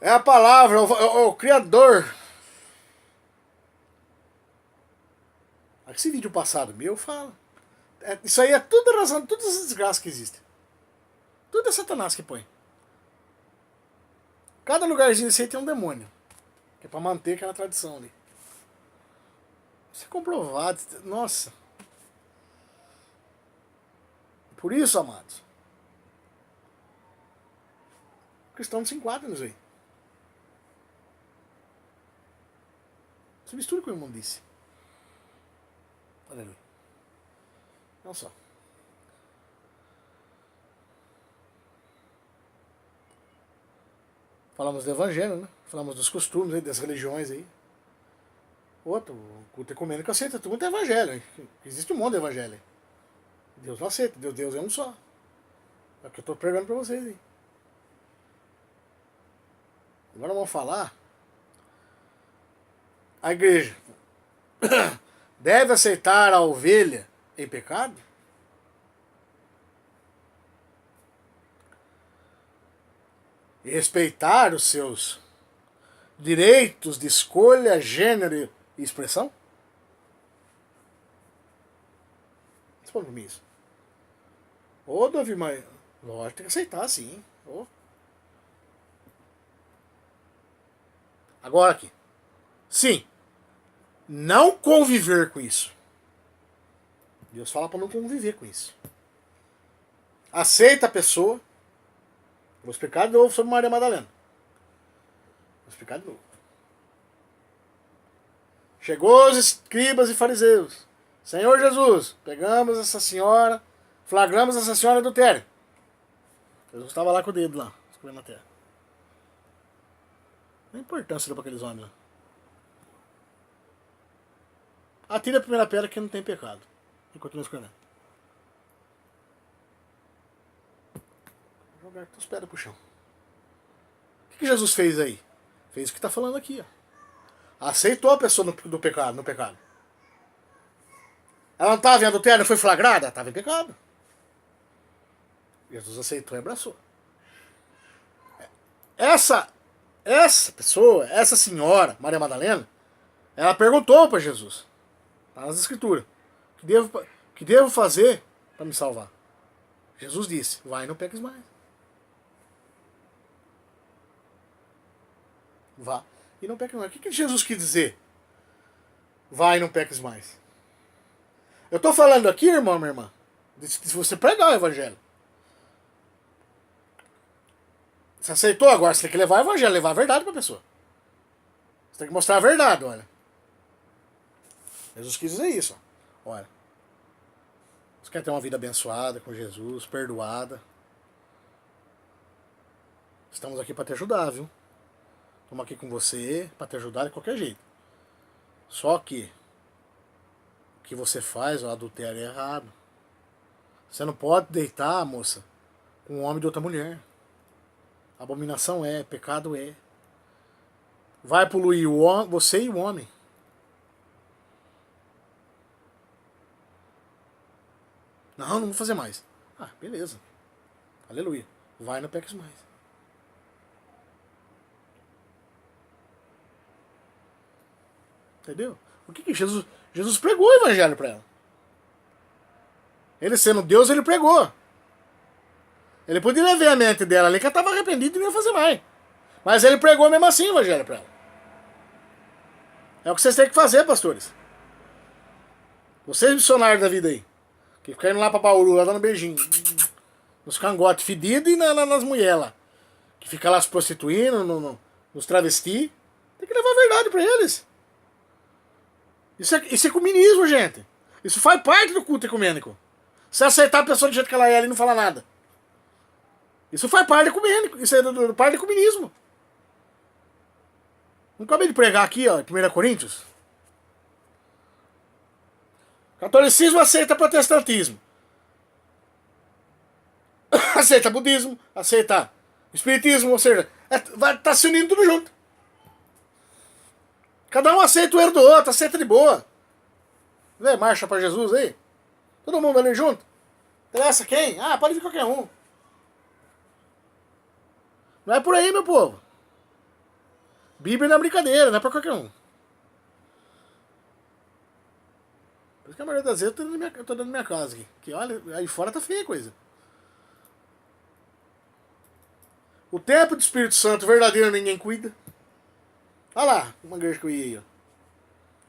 [SPEAKER 1] É a palavra, o Criador. Esse vídeo passado meu fala. Isso aí é tudo razão, todas as desgraças que existem. Tudo é Satanás que põe. Cada lugarzinho desse aí tem um demônio. Que é pra manter aquela tradição ali. Isso é comprovado. Nossa. Por isso, amados, o cristão não se enquadra nisso aí. Se mistura com o imundice. Aleluia. Não só. Falamos do evangelho, né? Falamos dos costumes aí, das religiões aí. Outro, o culto ecumênico aceita tudo muito evangelho. Existe um monte de evangelho. Deus não aceita, Deus é um só. É o que eu estou pregando para vocês aí. Agora vamos falar. A igreja deve aceitar a ovelha em pecado? E respeitar os seus direitos de escolha, gênero e expressão? Responda para mim isso. Ô, Davi, mas lógico, tem que aceitar, sim. Ô. Agora aqui. Sim. Não conviver com isso. Deus fala para não conviver com isso. Aceita a pessoa. Vou explicar de novo sobre Maria Madalena. Vou explicar de novo. Chegou os escribas e fariseus. Senhor Jesus, pegamos essa senhora, flagramos essa senhora adultéria. Jesus estava lá com o dedo lá, escrevendo na terra. Não é importância para aqueles homens lá. Atira a primeira pedra que não tem pecado. E continua escrevendo. Vou jogar as pedras pro chão. O que Jesus fez aí? Fez o que está falando aqui, ó. Aceitou a pessoa no pecado. Ela não estava em adultério, não foi flagrada? Estava em pecado. Jesus aceitou e abraçou. Essa pessoa, essa senhora, Maria Madalena, ela perguntou para Jesus, está nas escrituras, o que devo fazer para me salvar? Jesus disse, vai e não peques mais. Vá e não peques mais. O que Jesus quis dizer? Vai e não peques mais. Eu estou falando aqui, irmão, minha irmã, se você pregar o evangelho. Você aceitou agora, você tem que levar o evangelho, levar a verdade para a pessoa. Você tem que mostrar a verdade, olha. Jesus quis dizer isso, ó. Olha. Você quer ter uma vida abençoada com Jesus, perdoada. Estamos aqui para te ajudar, viu? Estamos aqui com você para te ajudar de qualquer jeito. Só que o que você faz, o adultério, é errado. Você não pode deitar, moça, Com um homem de outra mulher. Abominação é, pecado é. Vai poluir você e o homem. Não vou fazer mais. Ah, beleza. Aleluia. Vai, não peques mais. Entendeu? O que Jesus pregou o evangelho para ela. Ele sendo Deus, ele pregou. Ele podia ver a mente dela ali que ela estava arrependida e não ia fazer mais. Mas ele pregou mesmo assim o evangelho para ela. É o que vocês têm que fazer, pastores. Vocês missionários da vida aí. Que ficam indo lá pra Bauru, lá dando beijinho. Nos cangotes fedidos e nas mulheres lá. Que fica lá se prostituindo, nos travestis. Tem que levar a verdade pra eles. Isso é ecumenismo, gente. Isso faz parte do culto ecumênico. Você aceitar a pessoa do jeito que ela é e não falar nada. Isso faz parte do ecumênico. Isso é parte do ecumenismo. Não acabei de pregar aqui, ó, em 1 Coríntios. Catolicismo aceita protestantismo. Aceita budismo, aceita espiritismo, ou seja, tá se unindo tudo junto. Cada um aceita o erro do outro, aceita de boa. Vê, marcha pra Jesus aí. Todo mundo ali junto. Interessa quem? Ah, pode vir qualquer um. Não é por aí, meu povo. Bíblia não é brincadeira, não é pra qualquer um. Por isso que a maioria das vezes eu tô dentro da minha casa aqui. Que olha, aí fora tá feia a coisa. O templo do Espírito Santo verdadeiro ninguém cuida. Olha lá, uma igreja que eu ia aí, ó.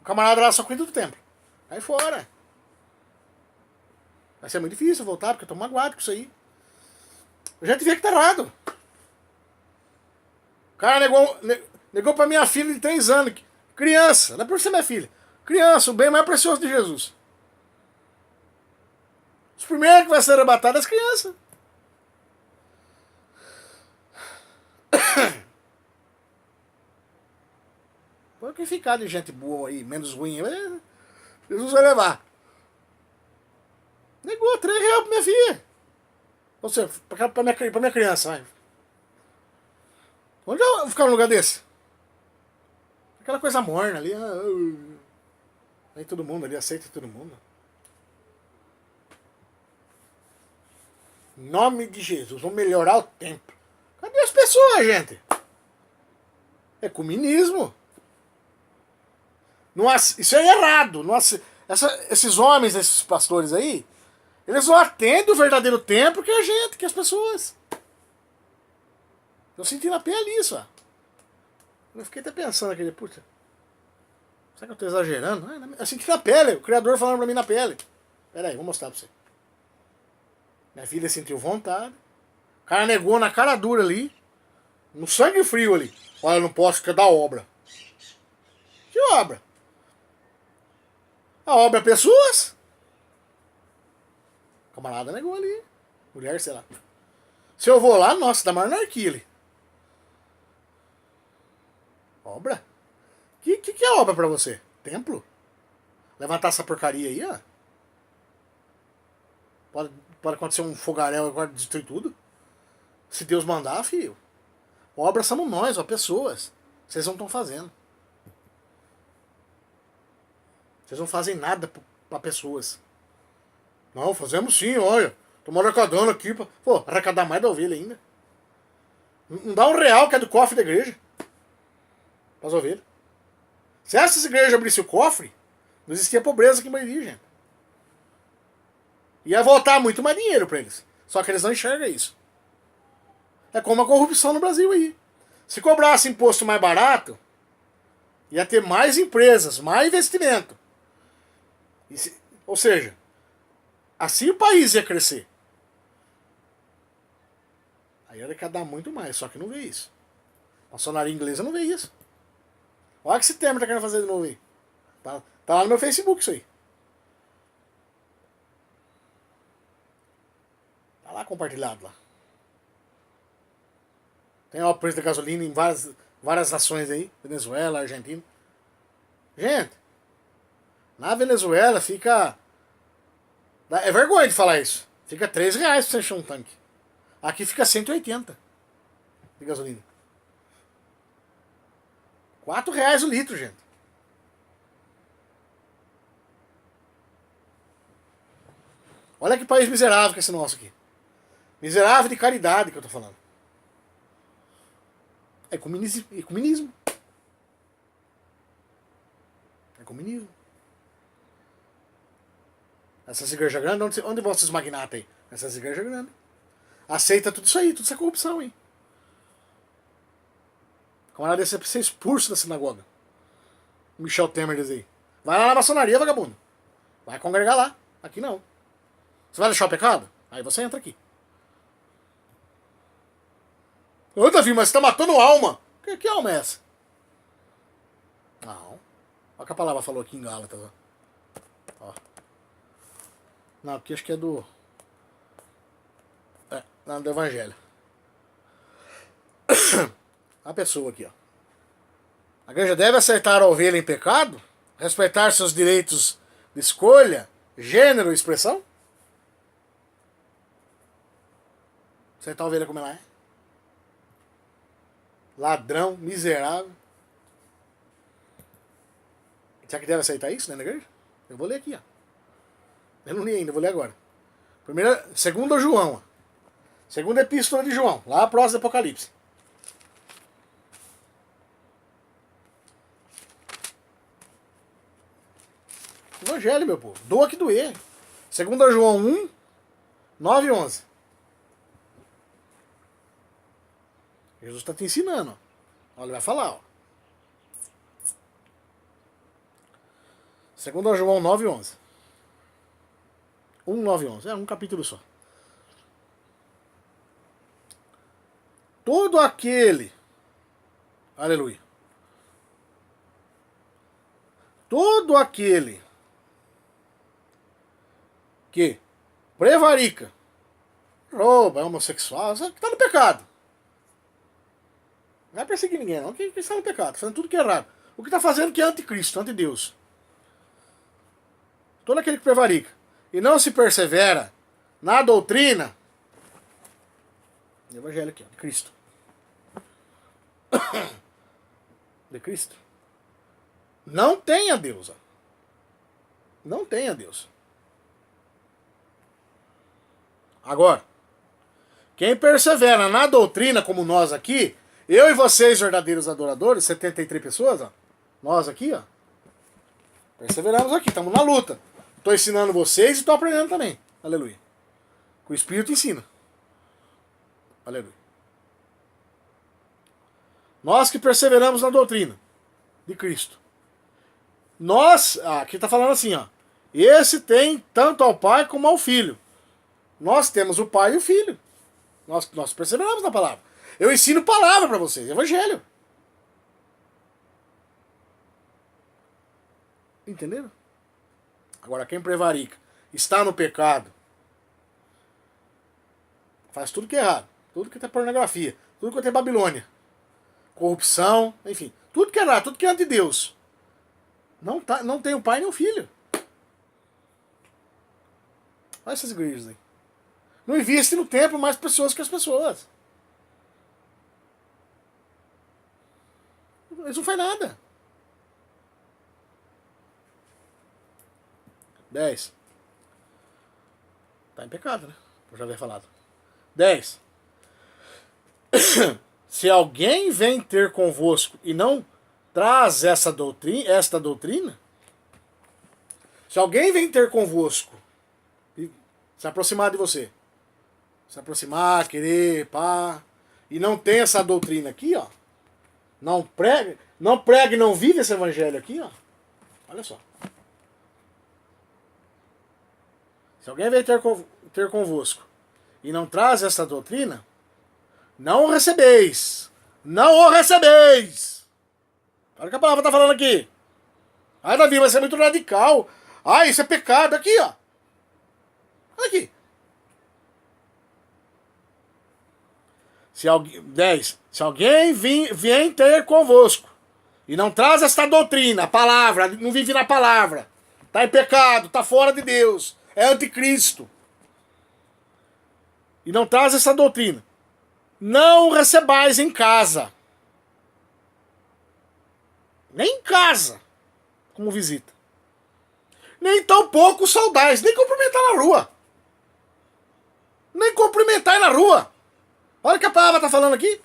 [SPEAKER 1] O camarada lá só cuida do templo. Aí fora. Vai ser muito difícil voltar, porque eu tô magoado com isso aí. Eu já devia que tá errado. O cara negou pra minha filha de 3 anos. Criança, não é por ser minha filha. Criança, o bem mais precioso de Jesus. Os primeiros que vai ser arrebatados é as crianças. Pode que ficar de gente boa aí, menos ruim, Jesus vai levar. Negou R$3 pra minha filha. Ou seja, pra minha criança, vai. Onde eu vou ficar num lugar desse? Aquela coisa morna ali. Aí todo mundo ali, aceita todo mundo. Em nome de Jesus, vamos melhorar o tempo. Cadê as pessoas, gente? É comunismo. Isso é errado. Esses homens, esses pastores aí, eles não atendem o verdadeiro tempo que é a gente, que é as pessoas. Eu senti na pele isso, ó. Eu fiquei até pensando aquele, puta, será que eu tô exagerando? Eu senti na pele, o Criador falando pra mim na pele. Pera aí, vou mostrar pra você. Minha filha sentiu vontade. O cara negou na cara dura ali. No sangue frio ali. Olha, eu não posso, porque é da obra. Que obra? A obra é pessoas. O camarada negou ali. Mulher, sei lá. Se eu vou lá, nossa, dá maior anarquia ali. Obra? Que é obra pra você? Templo? Levantar essa porcaria aí, ó. Pode acontecer um fogaréu agora destruir tudo. Se Deus mandar, filho. Obra somos nós, ó, pessoas. Vocês não estão fazendo. Vocês não fazem nada pra pessoas. Não, fazemos sim, olha. Estamos arrecadando aqui. Pô, arrecadar mais da ovelha ainda. Não dá R$1 que é do cofre da igreja. Para as ovelhas. Se essas igrejas abrissem o cofre, não existia pobreza aqui em Bariri, gente. Ia voltar muito mais dinheiro para eles. Só que eles não enxergam isso. É como a corrupção no Brasil aí. Se cobrasse imposto mais barato, ia ter mais empresas, mais investimento. Ou seja, assim o país ia crescer. Aí ia arrecadar muito mais, só que não vê isso. A maçonaria inglesa não vê isso. Olha que esse tema tá querendo fazer de novo aí. Tá lá no meu Facebook isso aí. Tá lá compartilhado lá. Tem o preço da gasolina em várias nações aí. Venezuela, Argentina. Gente, na Venezuela fica... É vergonha de falar isso. Fica R$3 pra você encher um tanque. Aqui fica 180 de gasolina. R$ 4 o litro, gente. Olha que país miserável que é esse nosso aqui. Miserável de caridade que eu tô falando. É comunismo. É comunismo. É comunismo. Essas igrejas grandes, onde vão esses magnatas aí? Essas igrejas grandes. Aceita tudo isso aí, tudo isso é corrupção, hein? Camarada desse é pra ser expulso da sinagoga. Michel Temer diz aí. Vai lá na maçonaria, vagabundo. Vai congregar lá. Aqui não. Você vai deixar o pecado? Aí você entra aqui. Ô, Davi, mas você tá matando alma. Que alma é essa? Não. Olha o que a palavra falou aqui em Gálatas. Ó. Não, aqui acho que é do... não, do Evangelho. A pessoa aqui, ó. A igreja deve aceitar a ovelha em pecado? Respeitar seus direitos de escolha, gênero e expressão? Aceitar a ovelha como ela é? Ladrão, miserável. Será que deve aceitar isso, né, na igreja? Eu vou ler aqui, ó. Eu não li ainda, vou ler agora. Segundo João, ó. Segunda epístola de João, lá próximo do Apocalipse. Evangelho, meu povo. Doa que doer. Segunda João 1, 9 e 11. Jesus está te ensinando. Ó. Ele vai falar. Ó. Segunda João 9 e 11. 1, 9 e 11. É um capítulo só. Todo aquele... Aleluia. Todo aquele que prevarica, rouba, é homossexual, está no pecado. Não vai perseguir ninguém, não, que está no pecado, fazendo tudo que é errado. O que está fazendo que é anticristo, antideus. Todo aquele que prevarica e não se persevera na doutrina, evangelho aqui, ó, de Cristo. De Cristo. Não tem a Deus. Ó. Não tem a Deus. Agora, quem persevera na doutrina, como nós aqui, eu e vocês, verdadeiros adoradores, 73 pessoas, ó, nós aqui, ó, perseveramos aqui, estamos na luta. Estou ensinando vocês e estou aprendendo também. Aleluia. O Espírito ensina. Aleluia. Nós que perseveramos na doutrina de Cristo. Nós, aqui está falando assim, ó, esse tem tanto ao Pai como ao Filho. Nós temos o Pai e o Filho. Nós perseveramos na palavra. Eu ensino palavra para vocês, evangelho. Entenderam? Agora, quem prevarica, está no pecado, faz tudo que é errado, tudo que é pornografia, tudo que é Babilônia, corrupção, enfim, tudo que é errado, tudo que é anti-Deus. Não tem o pai nem o filho. Olha essas igrejas aí. Não investe no templo mais pessoas que as pessoas. Eles não fazem nada. 10. Tá em pecado, né? Eu já havia falado. 10. Se alguém vem ter convosco e não traz esta doutrina, se alguém vem ter convosco e se aproximar de você, se aproximar, querer, pá, e não tem essa doutrina aqui, ó, não prega e não vive esse evangelho aqui, ó, olha só. Se alguém vem ter convosco e não traz esta doutrina, não o recebeis. Não o recebeis. Olha o que a palavra está falando aqui. Ai, Davi, vai ser muito radical. Ai, isso é pecado. Aqui, ó. Olha aqui. 10. Se alguém vem ter convosco e não traz esta doutrina, a palavra, não vive na palavra, está em pecado, está fora de Deus, é anticristo. e não traz essa doutrina, não o recebais em casa. Nem em casa, como visita. Nem tampouco saudais, nem cumprimentar na rua. Nem cumprimentar na rua. Olha o que a palavra está falando aqui.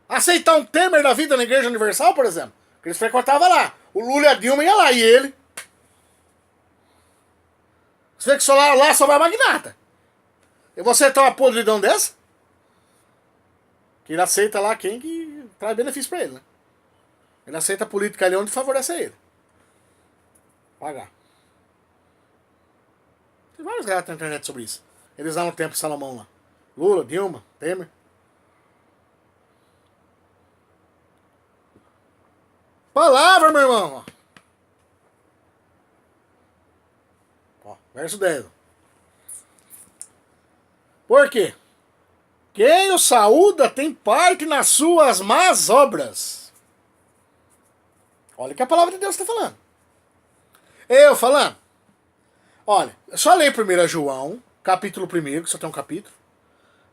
[SPEAKER 1] Aceitar um Temer da vida na Igreja Universal, por exemplo. Que eles frequentavam lá. O Lula e a Dilma iam lá, e ele. Você vê que lá só vai magnata. E você tá uma podridão dessa? Que ele aceita lá quem que traz benefício pra ele, né? Ele aceita a política ali onde favorece a ele. Pagar. Tem vários relatos na internet sobre isso. Eles lá no tempo Salomão lá. Lula, Dilma, Temer. Palavra, meu irmão. Ó, verso 10. Por quê? Quem o saúda tem parte nas suas más obras. Olha o que a palavra de Deus está falando. Eu falando. Olha, só leio 1 João, capítulo 1, que só tem um capítulo.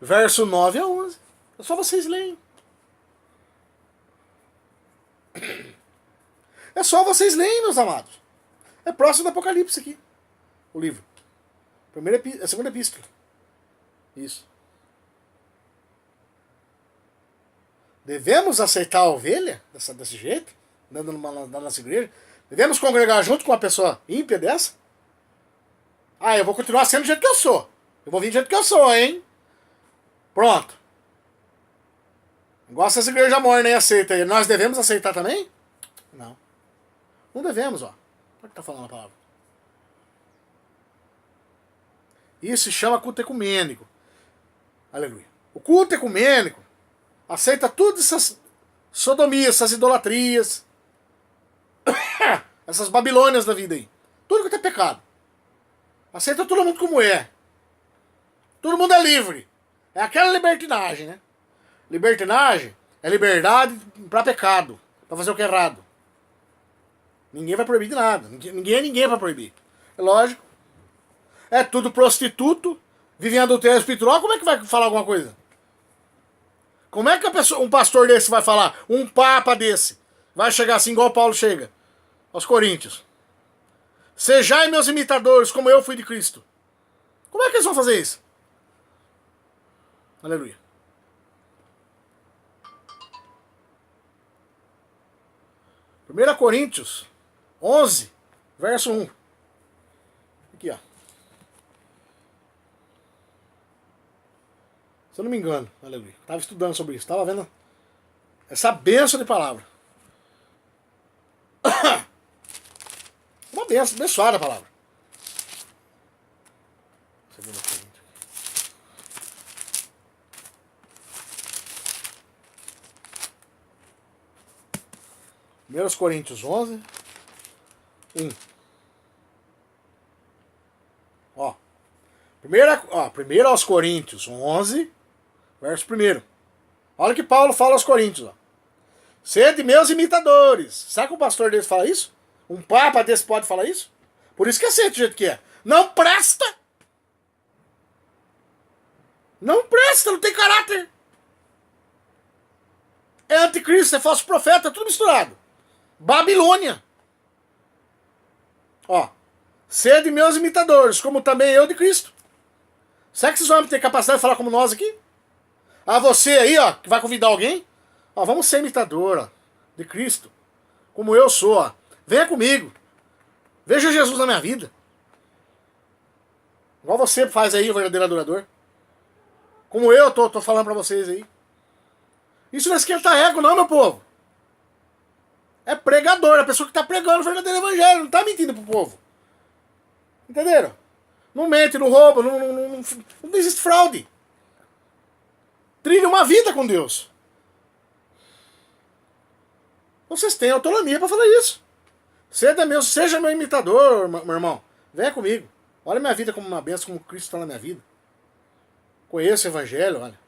[SPEAKER 1] Verso 9 a 11. É só vocês leem. É só vocês leem, meus amados. É próximo do Apocalipse aqui. O livro. A segunda epístola. Isso. Devemos aceitar a ovelha desse jeito? Andando na nossa igreja? Devemos congregar junto com uma pessoa ímpia dessa? Ah, eu vou continuar sendo do jeito que eu sou. Eu vou vir do jeito que eu sou, hein? Pronto. Igual essas igrejas mornas aí aceitam. Nós devemos aceitar também? Não. Não devemos, ó. Olha o que tá falando a palavra. Isso se chama culto ecumênico. Aleluia. O culto ecumênico aceita todas essas sodomias, essas idolatrias, essas babilônias da vida aí. Tudo que é pecado. Aceita todo mundo como é. Todo mundo é livre. É aquela libertinagem, né? Libertinagem é liberdade para pecado, para fazer o que é errado. Ninguém vai proibir de nada. Ninguém é ninguém para proibir. É lógico. É tudo prostituto, vive em adultério espiritual. Como é que vai falar alguma coisa? Como é que um pastor desse vai falar? Um papa desse vai chegar assim igual Paulo chega aos Coríntios. Sejai meus imitadores, como eu fui de Cristo. Como é que eles vão fazer isso? Aleluia. Primeira Coríntios 11, verso 1. Aqui, ó. Se eu não me engano, aleluia. Estava estudando sobre isso, estava vendo essa bênção de palavra. Uma bênção, abençoada a palavra. Segunda Coríntios. 1 Coríntios 11, 1. Ó. Primeiro aos Coríntios 11, verso 1. Olha o que Paulo fala aos Coríntios. Ó. Sede meus imitadores. Sabe que o pastor deles fala isso? Um papa desse pode falar isso? Por isso que aceita do jeito que é. Não presta! Não presta, não tem caráter. É anticristo, é falso profeta, é tudo misturado. Babilônia. Ó. Sede meus imitadores, como também eu de Cristo. Será que vocês vão ter capacidade de falar como nós aqui? Ah, você aí, ó, que vai convidar alguém? Ó, vamos ser imitador, ó, de Cristo. Como eu sou, ó. Venha comigo. Veja Jesus na minha vida. Igual você faz aí, o verdadeiro adorador. Como eu tô falando pra vocês aí. Isso não é esquentar ego, não, meu povo. É pregador, é a pessoa que tá pregando o verdadeiro evangelho. Não tá mentindo pro povo. Entenderam? Não mente, não rouba, não existe fraude. Trilhe uma vida com Deus. Vocês têm autonomia para fazer isso. Seja meu imitador, meu irmão. Venha comigo. Olha minha vida como uma bênção, como Cristo está na minha vida. Conheça o evangelho, olha.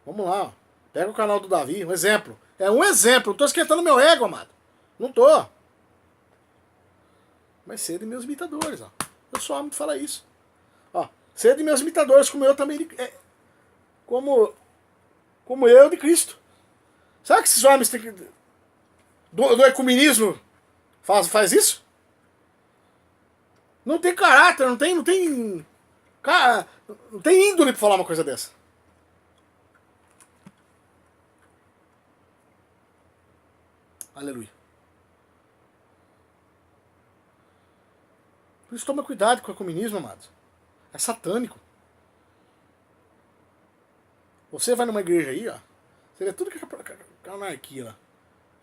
[SPEAKER 1] Vamos lá, ó. Pega o canal do Davi, um exemplo. É um exemplo. Não estou esquentando meu ego, amado. Não tô. Mas sede meus imitadores, ó. Eu sou homem de falar isso. Ó, Sede meus imitadores, como eu também, como eu de Cristo. Sabe que esses homens têm que, do ecumenismo faz isso? Não tem caráter, não tem índole pra falar uma coisa dessa. Aleluia. Por isso toma cuidado com o ecumenismo, amados. É satânico. Você vai numa igreja aí, ó. Você vê tudo que é anarquia lá.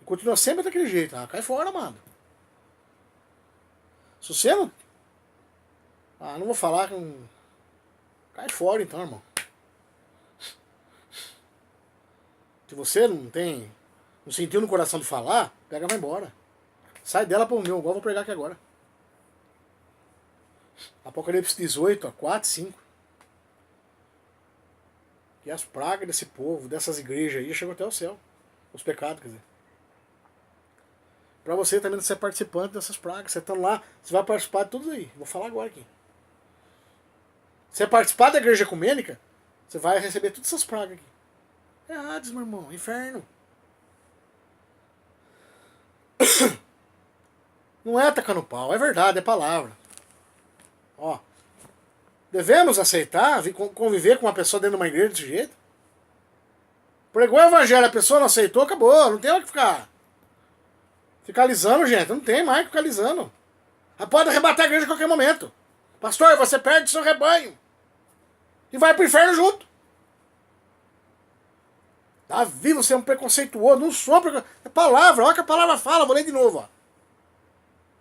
[SPEAKER 1] E continua sempre daquele jeito. Ah, cai fora, amado. Se você não. Ah, não vou falar que não. Cai fora então, irmão. Se você não sentiu no coração de falar, pega e vai embora. Sai dela pro meu, igual eu vou pregar aqui agora. Apocalipse 18, ó, 4, 5. E as pragas desse povo, dessas igrejas aí, chegam até o céu. Os pecados, quer dizer. Pra você também ser participante dessas pragas. Você tá lá, você vai participar de tudo aí. Vou falar agora aqui. Você participar da igreja ecumênica, você vai receber todas essas pragas aqui. É Hades, meu irmão, inferno. Não é tacando pau, é verdade, é palavra. Ó, devemos aceitar, conviver com uma pessoa dentro de uma igreja desse jeito? Pregou o evangelho, a pessoa não aceitou, acabou, não tem o que ficar alisando, gente, não tem mais que ficar alisando. Ela pode arrebatar a igreja a qualquer momento. Pastor, você perde seu rebanho. E vai pro inferno junto. Davi, você é um preconceituoso, não sou preconceituoso. É palavra, olha que a palavra fala, vou ler de novo, ó.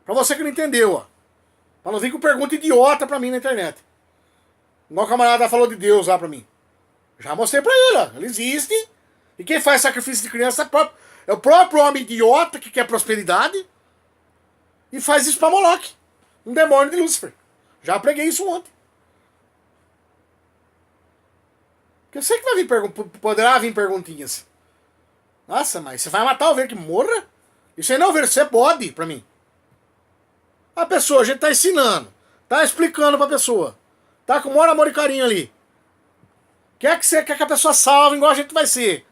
[SPEAKER 1] Pra você que não entendeu, ó. Pra não vir com pergunta idiota pra mim na internet. Igual o camarada falou de Deus lá pra mim. Já mostrei pra ele, ó. Ele existe. E quem faz sacrifício de criança é o próprio homem idiota que quer prosperidade. E faz isso pra Moloque. Um demônio de Lúcifer. Já preguei isso ontem. Porque eu sei que vai vir poderá vir perguntinhas. Nossa, mas você vai matar o ovelha que morra? Isso aí não é ovelha, isso é bode pra mim. A pessoa, a gente tá ensinando, tá explicando pra pessoa, tá com amor e carinho ali. Quer que a pessoa salve igual a gente vai ser.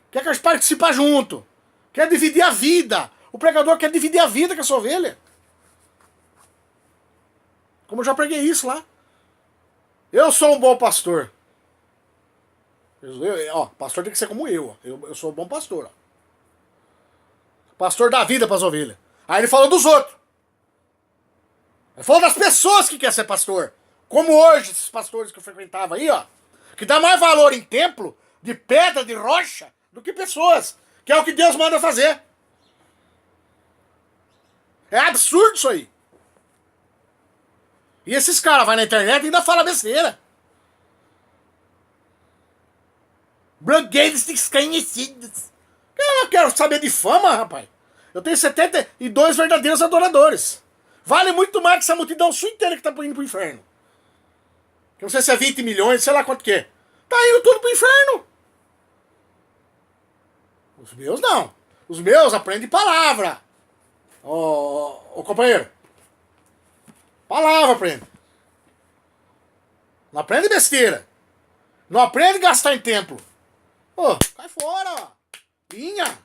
[SPEAKER 1] Quer que a gente participe junto. Quer dividir a vida. O pregador quer dividir a vida com a sua ovelha. Como eu já preguei isso lá. Eu sou um bom pastor. Ó, pastor tem que ser como eu. Eu sou um bom pastor. Ó. Pastor dá vida para as ovelhas. Aí ele falou dos outros. Ele falou das pessoas que quer ser pastor. Como hoje, esses pastores que eu frequentava aí, ó. Que dá mais valor em templo, de pedra, de rocha, do que pessoas. Que é o que Deus manda fazer. É absurdo isso aí. E esses caras vão na internet e ainda falam besteira. Blogueiros desconhecidos. Eu não quero saber de fama, rapaz. Eu tenho 72 verdadeiros adoradores. Vale muito mais que essa multidão sua inteira que tá indo pro inferno. Eu não sei se é 20 milhões, sei lá quanto que é. Tá indo tudo pro inferno. Os meus não. Os meus aprendem palavra. Ô companheiro. Palavra aprende. Não aprende besteira. Não aprende a gastar em templo. Ô, cai fora. Linha.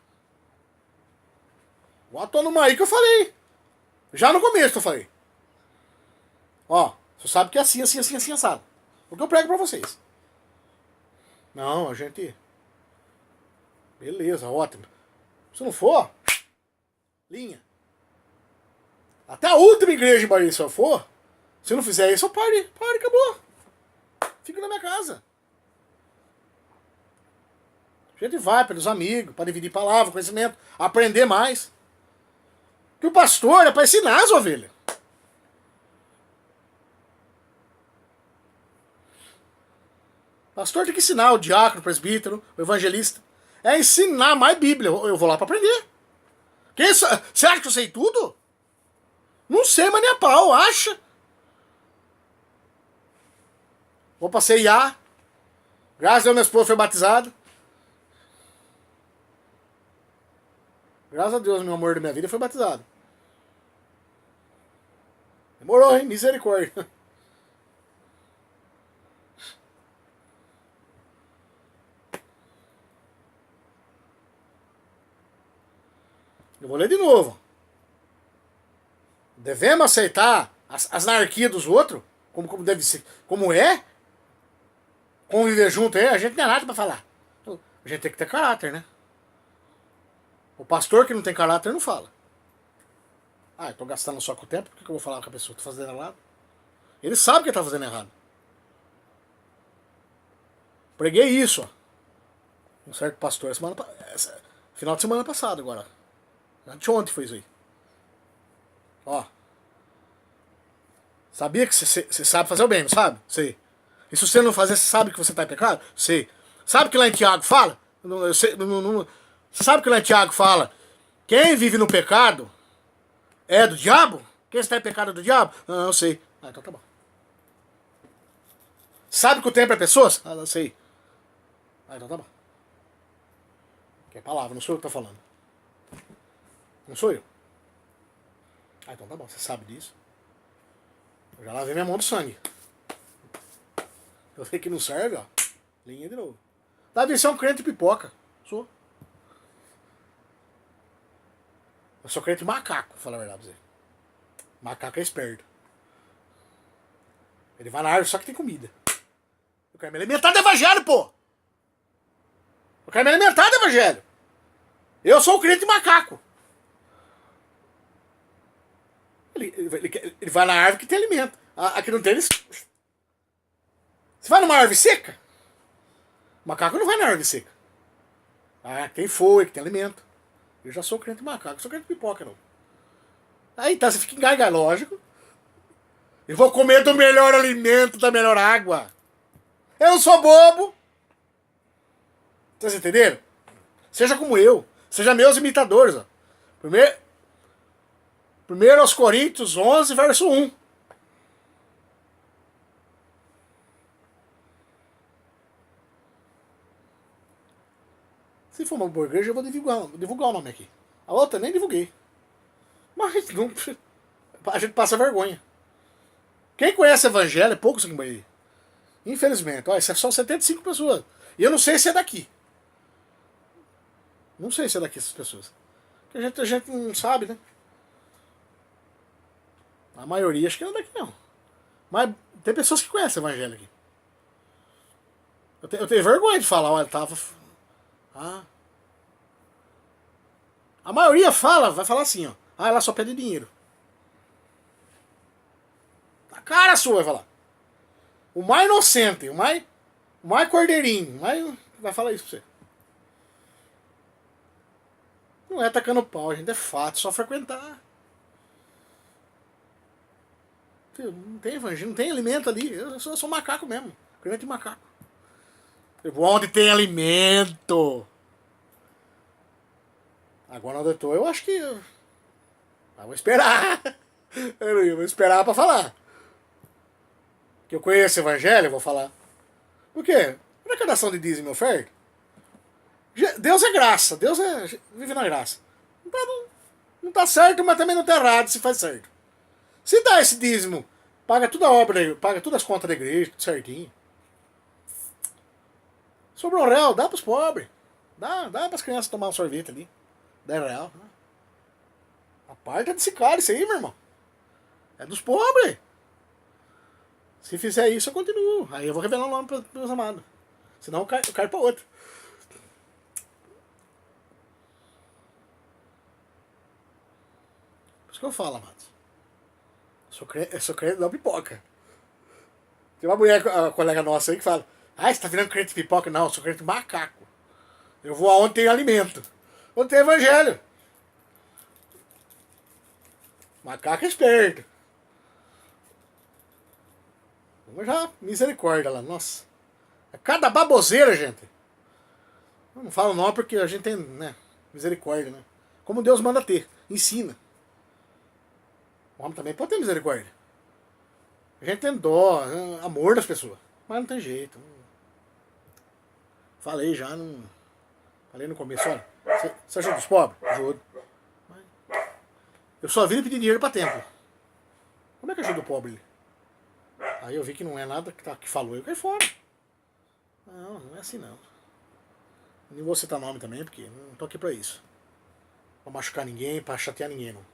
[SPEAKER 1] Bota numa aí que eu falei. Já no começo eu falei. Ó, você sabe que é assim, assado. O que eu prego pra vocês. Não, a gente... Beleza, ótimo. Se não for, linha. Até a última igreja de Bahia, se eu for, se não fizer isso, eu pare, acabou. Fico na minha casa. A gente vai pelos amigos, para dividir palavra, conhecimento, aprender mais. Que o pastor é para ensinar as ovelhas. O pastor tem que ensinar o diácono, o presbítero, o evangelista. É ensinar mais Bíblia. Eu vou lá para aprender. Você acha que eu sei tudo? Não sei, mas nem a pau, acha? Vou pra CIA. Graças a Deus, minha esposa foi batizada. Graças a Deus, meu amor da minha vida foi batizado. Demorou, hein? Misericórdia. Eu vou ler de novo. Devemos aceitar as anarquias dos outros, como deve ser, como é, conviver junto aí, a gente não tem nada pra falar. A gente tem que ter caráter, né? O pastor que não tem caráter não fala. Ah, eu tô gastando só com o tempo, por que eu vou falar com a pessoa? Tô fazendo errado. Ele sabe que ele tá fazendo errado. Preguei isso, ó. Um certo pastor, final de semana passada agora. Anteontem foi isso aí. Ó. Sabia que você sabe fazer o bem, não sabe? Sei. E se você não fazer, você sabe que você está em pecado? Sei. Sabe que lá em Tiago fala? Sabe que lá em Tiago fala? Quem vive no pecado é do diabo? Quem está em pecado é do diabo? Não, eu sei. Ah, então tá bom. Sabe que o tempo é pessoas? Ah, eu sei. Ah, então tá bom. Que é palavra, não sou eu que tô falando. Não sou eu. Ah, então tá bom, você sabe disso. Eu já lavei minha mão do sangue. Eu sei que não serve, ó. Linha de novo. Davi, você é um crente pipoca. Sou. Eu sou crente macaco, pra falar a verdade pra você. Macaco é esperto. Ele vai na árvore só que tem comida. Eu quero me alimentar do evangelho, pô! Eu quero me alimentar do evangelho. Eu sou o crente macaco. Ele vai na árvore que tem alimento. Aqui não tem, eles... Você vai numa árvore seca? O macaco não vai na árvore seca. Ah, tem folha, que tem alimento. Eu já sou crente macaco, sou crente pipoca, não. Aí tá, você fica engasgado, lógico. Eu vou comer do melhor alimento, da melhor água. Eu não sou bobo. Vocês entenderam? Seja como eu. Seja meus imitadores, ó. Primeiro aos Coríntios 11, verso 1. Se for uma boa igreja, eu vou divulgar o nome aqui. A outra nem divulguei. Mas não, a gente passa vergonha. Quem conhece o evangelho é poucos aqui em Bahia. Infelizmente. Olha, isso é só 75 pessoas. E eu não sei se é daqui. Não sei se é daqui essas pessoas. Porque a gente não sabe, né? A maioria acho que não é daqui, não. Mas tem pessoas que conhecem o evangelho aqui. Eu tenho vergonha de falar, olha, tava... Ah. A maioria vai falar assim, ó. Ah, ela só pede dinheiro. A cara sua vai falar. O mais inocente, o mais cordeirinho, vai falar isso pra você. Não é tacando pau, gente, é fato, só frequentar. Não tem evangelho, não tem alimento ali. Eu sou macaco mesmo, crente de macaco. Eu vou onde tem alimento. Agora onde eu tô, eu acho que... Eu vou esperar. Eu vou esperar pra falar. Que eu conheço o evangelho, eu vou falar. Por quê? Arrecadação de dízimo e oferta. Deus é graça. Deus vive na graça. Não tá certo, mas também não tá errado se faz certo. Se dá esse dízimo, paga toda a obra, paga todas as contas da igreja, tudo certinho. Sobrou real, dá pros pobres. Dá pras crianças tomar um sorvete ali. 10 real. A parte é desse cara, isso aí, meu irmão. É dos pobres. Se fizer isso, eu continuo. Aí eu vou revelar o nome para meus amados. Senão eu caio para outro. Por isso que eu falo, amados. Eu sou crente da pipoca. Tem uma mulher, a colega nossa aí, que fala: ah, você tá virando crente de pipoca? Não, eu sou crente de macaco. Eu vou aonde tem alimento. Onde tem evangelho. Macaco é esperto. Vamos já, misericórdia lá, nossa. É cada baboseira, gente. Eu não falo não porque a gente tem, né, misericórdia, né? Como Deus manda ter, ensina. O homem também pode ter misericórdia. A gente tem dó, amor das pessoas. Mas não tem jeito. Falei já, não... Falei no começo, olha, você ajuda os pobres? Ajudo. Eu só vim pedir dinheiro para templo. Como é que ajuda o pobre? Aí eu vi que não é nada que falou, eu caí fora. Não é assim não. Nem vou citar nome também, porque não tô aqui pra isso. pra machucar ninguém, pra chatear ninguém, não.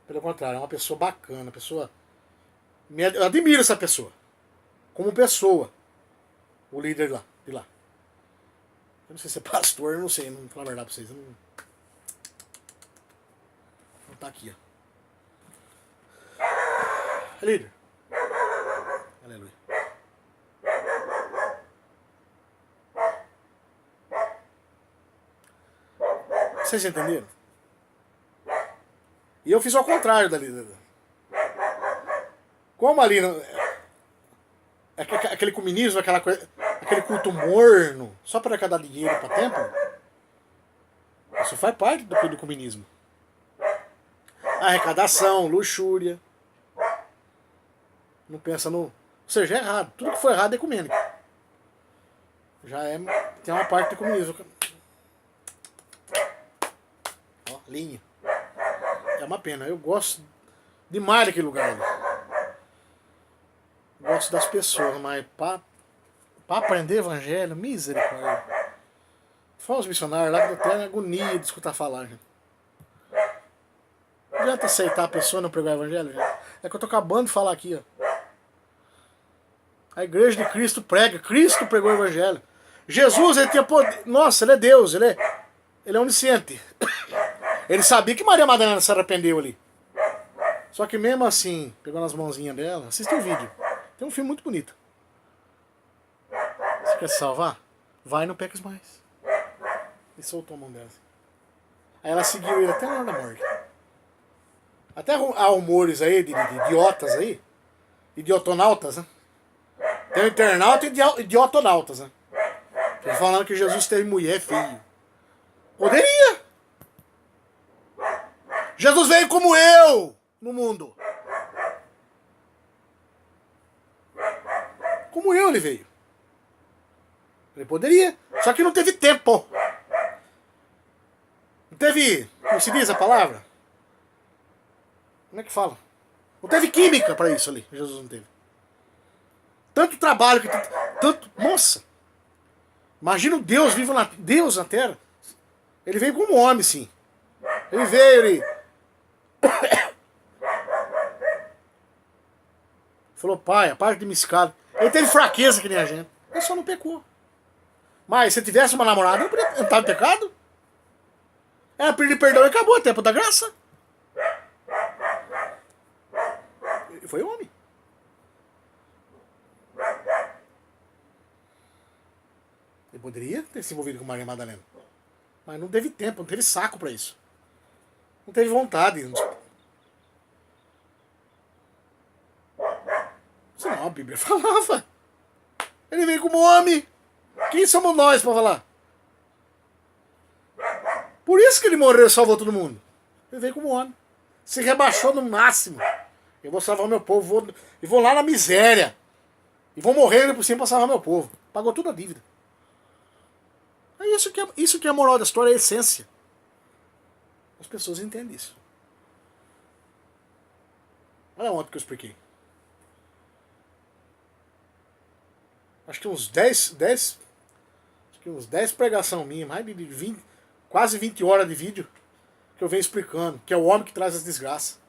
[SPEAKER 1] Pelo contrário, é uma pessoa bacana, uma pessoa... Eu admiro essa pessoa. Como pessoa. O líder lá, de lá. Eu não sei se é pastor, eu não sei, não vou falar a verdade pra vocês. Não tá aqui, ó. É líder. Aleluia. Vocês entenderam? E eu fiz ao contrário da líder. Como ali aquele comunismo, aquela coisa, aquele culto morno, só para arrecadar dinheiro para templo, isso faz parte do comunismo. Arrecadação, luxúria. Não pensa no... Ou seja, é errado. Tudo que for errado é ecumênico. Já é... Tem uma parte do comunismo. Ó, linha. É uma pena. Eu gosto demais daquele lugar ali. Gosto das pessoas, mas pra aprender evangelho, misericórdia. Fala os missionários lá que tem agonia de escutar falar, gente. Não adianta aceitar a pessoa e não pregar o evangelho, gente. É que eu tô acabando de falar aqui, ó. A igreja de Cristo prega. Cristo pregou o evangelho. Jesus, ele tinha poder. Nossa, ele é Deus, ele é onisciente. Ele sabia que Maria Madalena se arrependeu ali. Só que mesmo assim, pegou nas mãozinhas dela, assista o vídeo. Tem um filme muito bonito. Você quer se salvar? Vai e não peques mais. E soltou a mão dela. Aí ela seguiu ele até na hora da morte. Até há rumores aí de idiotas aí. Idiotonautas, né? Tem o internauta e idiotonautas, né? Eles falando que Jesus teve mulher, filho. Poderia! Jesus veio como eu no mundo. Como eu ele veio. Ele poderia. Só que não teve tempo. Não teve... Como se diz a palavra? Como é que fala? Não teve química para isso ali. Jesus não teve. Tanto trabalho que... Nossa! Imagina o Deus vivo Deus na Terra. Ele veio como homem, sim. Ele veio, falou, pai, a parte de me escala. Ele teve fraqueza que nem a gente. Ele só não pecou. Mas se tivesse uma namorada, não estava em pecado? Era pedir perdão e acabou, o tempo da graça. Ele foi homem. Ele poderia ter se envolvido com Maria Madalena. Mas não teve tempo, não teve saco pra isso. Não teve vontade. Senão a Bíblia falava. Ele veio como homem. Quem somos nós pra falar? Por isso que ele morreu e salvou todo mundo. Ele veio como homem. Se rebaixou no máximo. Eu vou salvar meu povo. E vou lá na miséria. E vou morrer por cima pra salvar meu povo. Pagou toda a dívida. É isso que é a moral da história, é a essência. As pessoas entendem isso. Olha ontem que eu expliquei. Acho que uns 10 pregação minha, mais de 20, quase 20 horas de vídeo que eu venho explicando, que é o homem que traz as desgraças.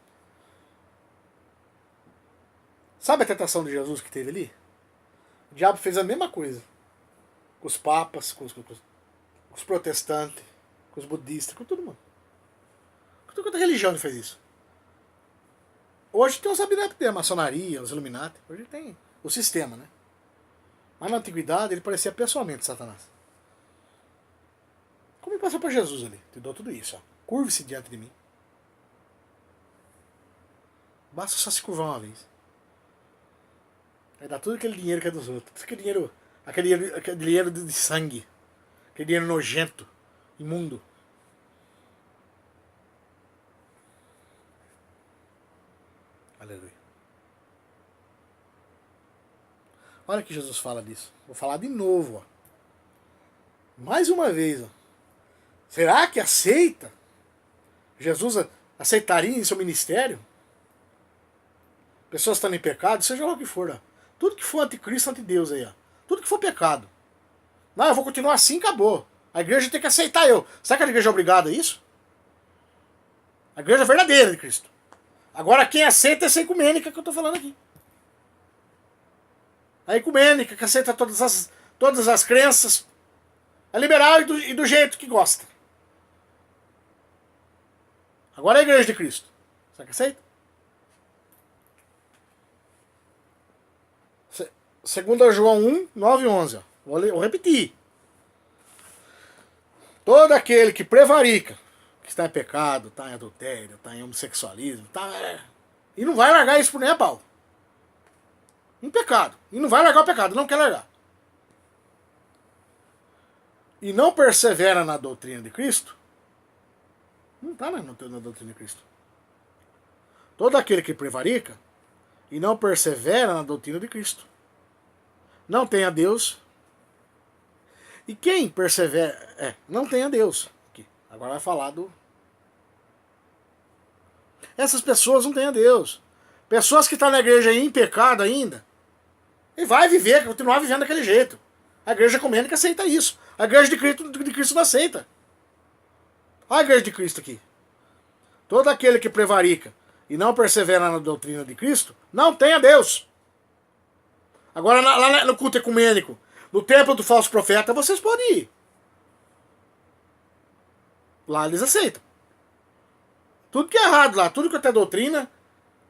[SPEAKER 1] Sabe a tentação de Jesus que teve ali? O diabo fez a mesma coisa. Com os papas, com os protestantes, com os budistas, com todo mundo. Com toda religião ele fez isso. Hoje tem os Abinadé, a maçonaria, os Illuminati. Hoje tem o sistema, né? Mas na antiguidade ele parecia pessoalmente Satanás. Como ele passou para Jesus ali? Te dou tudo isso, ó. Curve-se diante de mim. Basta só se curvar uma vez. Aí dá todo aquele dinheiro que é dos outros. Aquele dinheiro de sangue. Aquele dinheiro nojento, imundo. Aleluia. Olha que Jesus fala disso. Vou falar de novo, ó. Mais uma vez, ó. Será que aceita? Jesus aceitaria em seu ministério? Pessoas estão em pecado, seja lá o que for, ó. Tudo que for anticristo, antideus aí, ó. Tudo que for pecado. Não, eu vou continuar assim, acabou. A igreja tem que aceitar eu. Será que a igreja é obrigada a isso? A igreja verdadeira de Cristo. Agora quem aceita essa ecumênica que eu estou falando aqui. A ecumênica que aceita todas as crenças. É liberal e do jeito que gosta. Agora é a igreja de Cristo. Será que aceita? Segunda João 1, 9 e 11. Ó. Vou repetir. Todo aquele que prevarica, que está em pecado, está em adultério, está em homossexualismo, e não vai largar isso por nem a pau. Em pecado. E não vai largar o pecado, não quer largar. E não persevera na doutrina de Cristo, não está na doutrina de Cristo. Todo aquele que prevarica e não persevera na doutrina de Cristo não tem a Deus. E quem persevera, não tem a Deus. Aqui. Agora vai falar do... Essas pessoas não têm a Deus. Pessoas que estão na igreja aí em pecado ainda, e vai viver, continuar vivendo daquele jeito. A igreja ecumênica aceita isso. A igreja de Cristo não aceita. Olha a igreja de Cristo aqui. Todo aquele que prevarica e não persevera na doutrina de Cristo não tem a Deus. Agora, lá no culto ecumênico, no templo do falso profeta, vocês podem ir. Lá eles aceitam. Tudo que é errado lá, tudo que é doutrina,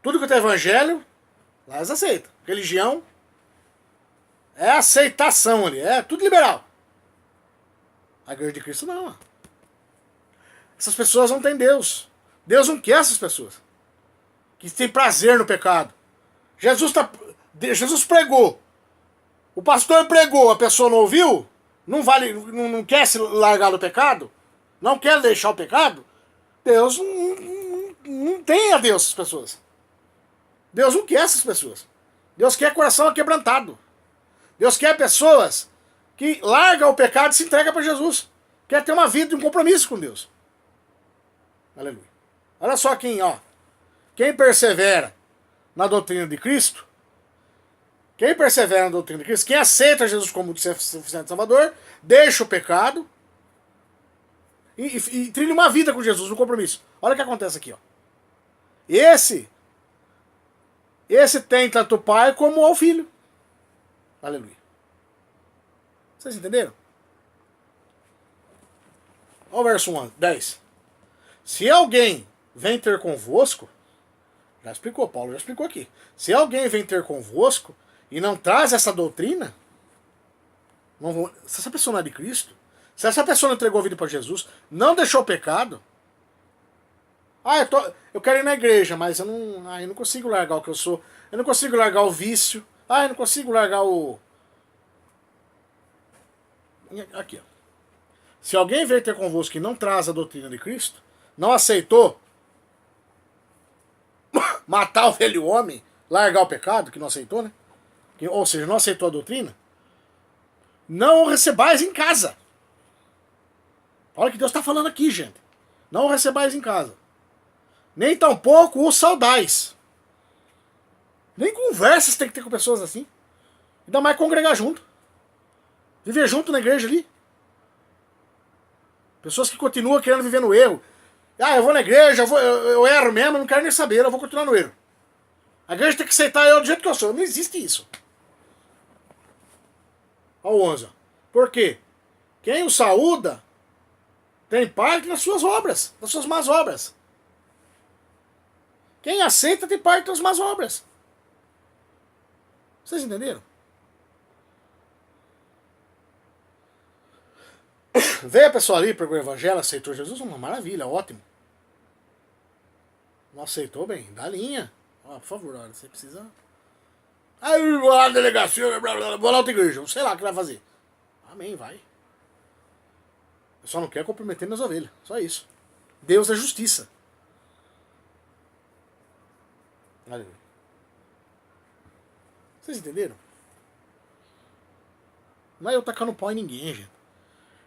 [SPEAKER 1] tudo que é evangelho, lá eles aceitam. Religião é aceitação ali, é tudo liberal. A igreja de Cristo não. Essas pessoas não têm Deus. Deus não quer essas pessoas que têm prazer no pecado. Jesus pregou. O pastor pregou, a pessoa não ouviu, não quer se largar do pecado, não quer deixar o pecado. Deus não tem a Deus essas pessoas. Deus não quer essas pessoas. Deus quer coração aquebrantado. Deus quer pessoas que largam o pecado e se entregam para Jesus. Quer ter uma vida, um compromisso com Deus. Aleluia. Olha só quem persevera na doutrina de Cristo, quem persevera na doutrina de Cristo, quem aceita Jesus como suficiente Salvador, deixa o pecado e trilha uma vida com Jesus, um compromisso. Olha o que acontece aqui. Ó. Esse tem tanto o pai como o filho. Aleluia. Vocês entenderam? Olha o verso 10. Se alguém vem ter convosco, já explicou, Paulo já explicou aqui. Se alguém vem ter convosco e não traz essa doutrina, se essa pessoa não é de Cristo, se essa pessoa não entregou a vida para Jesus, não deixou o pecado, eu quero ir na igreja, mas eu não consigo largar o que eu sou, eu não consigo largar o vício, eu não consigo largar o... Aqui, ó. Se alguém vem ter convosco e não traz a doutrina de Cristo, não aceitou matar o velho homem, largar o pecado, que não aceitou, né? Ou seja, não aceitou a doutrina, não o recebais em casa. Olha o que Deus está falando aqui, gente. Não o recebais em casa. Nem tampouco o saudais. Nem conversas tem que ter com pessoas assim. Ainda mais congregar junto. Viver junto na igreja ali. Pessoas que continuam querendo viver no erro. Eu vou na igreja, eu erro mesmo, não quero nem saber, eu vou continuar no erro. A igreja tem que aceitar eu do jeito que eu sou. Não existe isso. Olha o 11. Por quê? Quem o saúda tem parte nas suas obras, nas suas más obras. Quem aceita tem parte das más obras. Vocês entenderam? Veio a pessoa ali, pregou o evangelho, aceitou Jesus, uma maravilha, ótimo. Não aceitou, bem, dá linha. Por favor, olha, você precisa... Aí vou lá na delegacia, blá, blá, vou lá na outra igreja, não sei lá o que vai fazer. Amém, vai. Eu só não quero comprometer minhas ovelhas, só isso. Deus é justiça. Aleluia. Vocês entenderam? Não é eu tacando pau em ninguém, gente.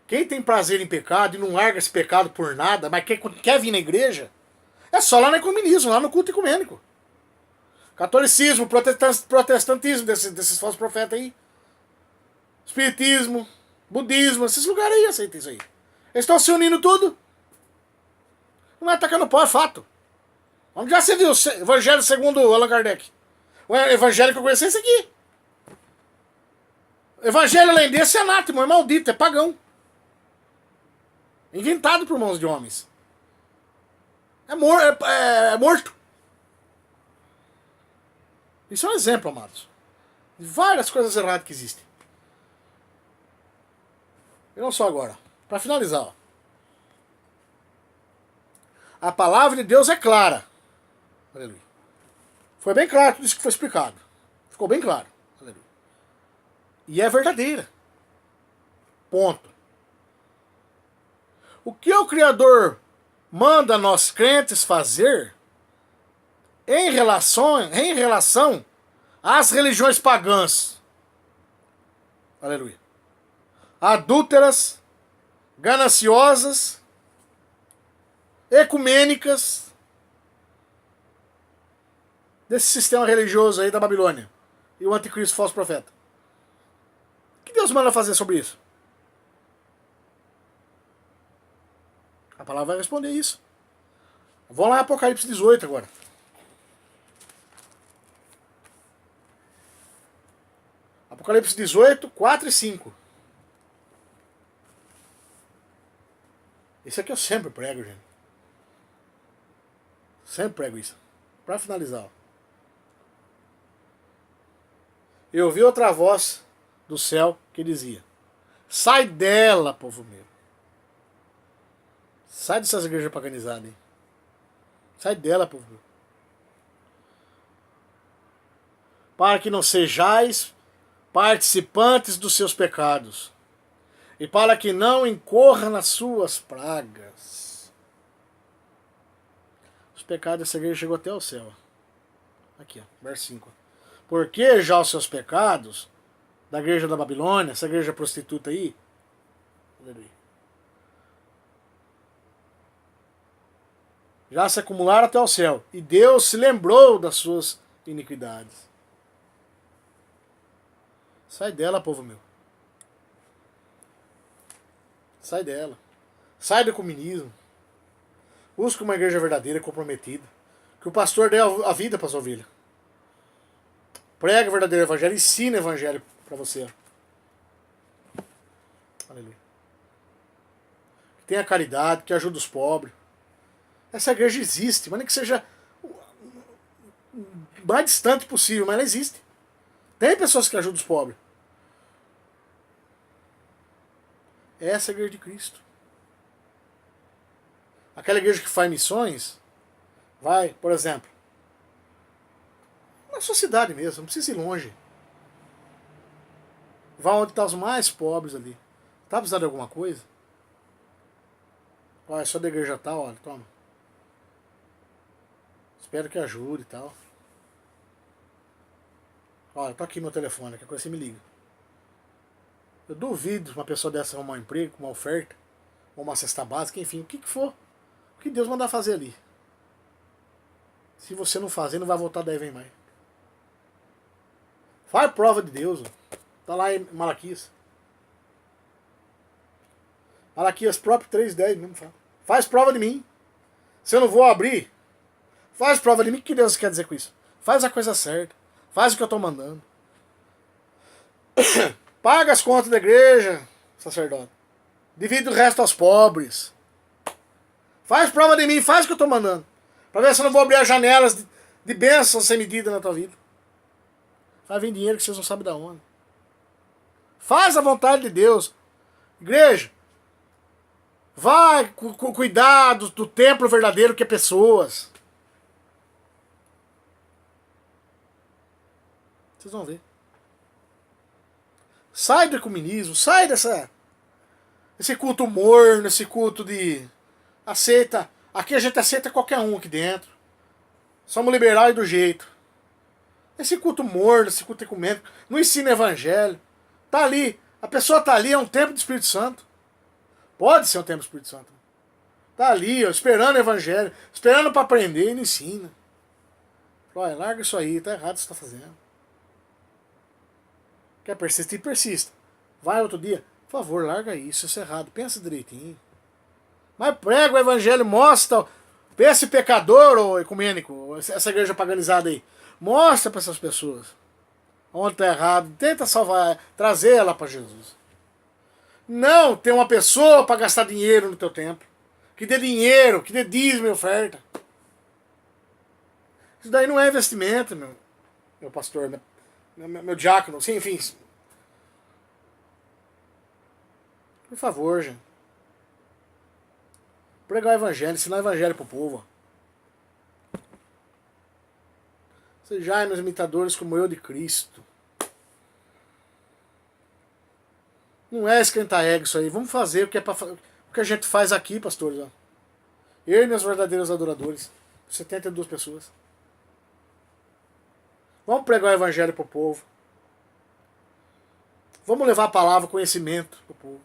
[SPEAKER 1] Quem tem prazer em pecado e não larga esse pecado por nada, mas quer vir na igreja, é só lá no ecumenismo, lá no culto ecumênico. Catolicismo, protestantismo desses falsos profetas aí. Espiritismo, budismo, esses lugares aí aceitam isso aí. Eles estão se unindo tudo. Não é atacando pau, é fato. Onde já você viu o evangelho segundo Allan Kardec? O evangelho que eu conheci é esse aqui. Evangelho além desse é anátema, é maldito, é pagão. Inventado por mãos de homens. É morto. Isso é um exemplo, amados. De várias coisas erradas que existem. E não só agora. Para finalizar, ó. A palavra de Deus é clara. Aleluia. Foi bem claro tudo isso que foi explicado. Ficou bem claro. Aleluia. E é verdadeira. Ponto. O que o Criador manda nós crentes fazer em relação às religiões pagãs? Aleluia. Adúlteras, gananciosas, ecumênicas, desse sistema religioso aí da Babilônia e o anticristo falso profeta. O que Deus manda fazer sobre isso? A palavra vai responder isso. Vamos lá em Apocalipse 18 agora. Apocalipse 18, 4 e 5. Isso aqui eu sempre prego, gente. Sempre prego isso. Para finalizar, ó. Eu ouvi outra voz do céu que dizia: sai dela, povo meu. Sai dessas igrejas paganizadas, hein? Sai dela, povo meu. Para que não sejais participantes dos seus pecados, e para que não incorra nas suas pragas. Os pecados dessa igreja chegou até o céu. Aqui, ó, verso 5. Porque já os seus pecados, da igreja da Babilônia, essa igreja prostituta aí, já se acumularam até o céu, e Deus se lembrou das suas iniquidades. Sai dela, povo meu. Sai dela. Sai do comunismo. Busca uma igreja verdadeira, comprometida. Que o pastor dê a vida para as ovelhas. Prega o verdadeiro evangelho. Ensina o evangelho para você. Aleluia. Que tenha caridade, que ajude os pobres. Essa igreja existe, mas nem que seja o mais distante possível, mas ela existe. Tem pessoas que ajudam os pobres. Essa é a igreja de Cristo. Aquela igreja que faz missões, vai, por exemplo, na sua cidade mesmo, não precisa ir longe. Vai onde estão os mais pobres ali. Tá precisando de alguma coisa? Olha, é só da igreja tal, olha, toma. Espero que ajude e tal. Olha, tá aqui meu telefone, qualquer coisa você me liga. Eu duvido uma pessoa dessa arrumar um emprego, uma oferta, ou uma cesta básica, enfim, o que for. O que Deus mandar fazer ali. Se você não fazer, não vai voltar daí vem mais. Faz prova de Deus. Ó. Tá lá em Malaquias. Malaquias próprio 3:10 mesmo fala. Faz prova de mim. Se eu não vou abrir, faz prova de mim. O que Deus quer dizer com isso? Faz a coisa certa. Faz o que eu estou mandando. Paga as contas da igreja, sacerdote. Divide o resto aos pobres. Faz prova de mim, faz o que eu estou mandando. Para ver se eu não vou abrir as janelas de bênçãos sem medida na tua vida. Vai vir dinheiro que vocês não sabem de onde. Faz a vontade de Deus. Igreja, vai cuidar do templo verdadeiro que é pessoas. Vocês vão ver. Sai do ecumenismo, sai esse culto morno, esse culto de aceita. Aqui a gente aceita qualquer um aqui dentro. Somos liberais do jeito. Esse culto morno, esse culto ecumênico, não ensina evangelho. Tá ali, a pessoa tá ali, é um templo do Espírito Santo. Pode ser um templo do Espírito Santo. Tá ali, ó, esperando o evangelho, esperando para aprender e não ensina. Olha, larga isso aí, tá errado o que você tá fazendo. Quer persistir? Persista. Vai outro dia. Por favor, larga isso é errado. Pensa direitinho. Mas prega o evangelho, mostra Pra esse pecador, ou ecumênico, essa igreja paganizada aí, mostra para essas pessoas onde está errado, tenta salvar, trazer ela para Jesus. Não ter uma pessoa para gastar dinheiro no teu templo, que dê dinheiro, que dê dízimo e oferta. Isso daí não é investimento, meu pastor, meu diácono, sim, enfim. Por favor, gente. Pregar o evangelho, ensinar o evangelho pro povo. Sejai meus imitadores como eu de Cristo. Não é esquentar ego isso aí. Vamos fazer o que, o que a gente faz aqui, pastores. Ó. Eu e meus verdadeiros adoradores. 72 pessoas. Vamos pregar o evangelho pro povo. Vamos levar a palavra, conhecimento pro povo.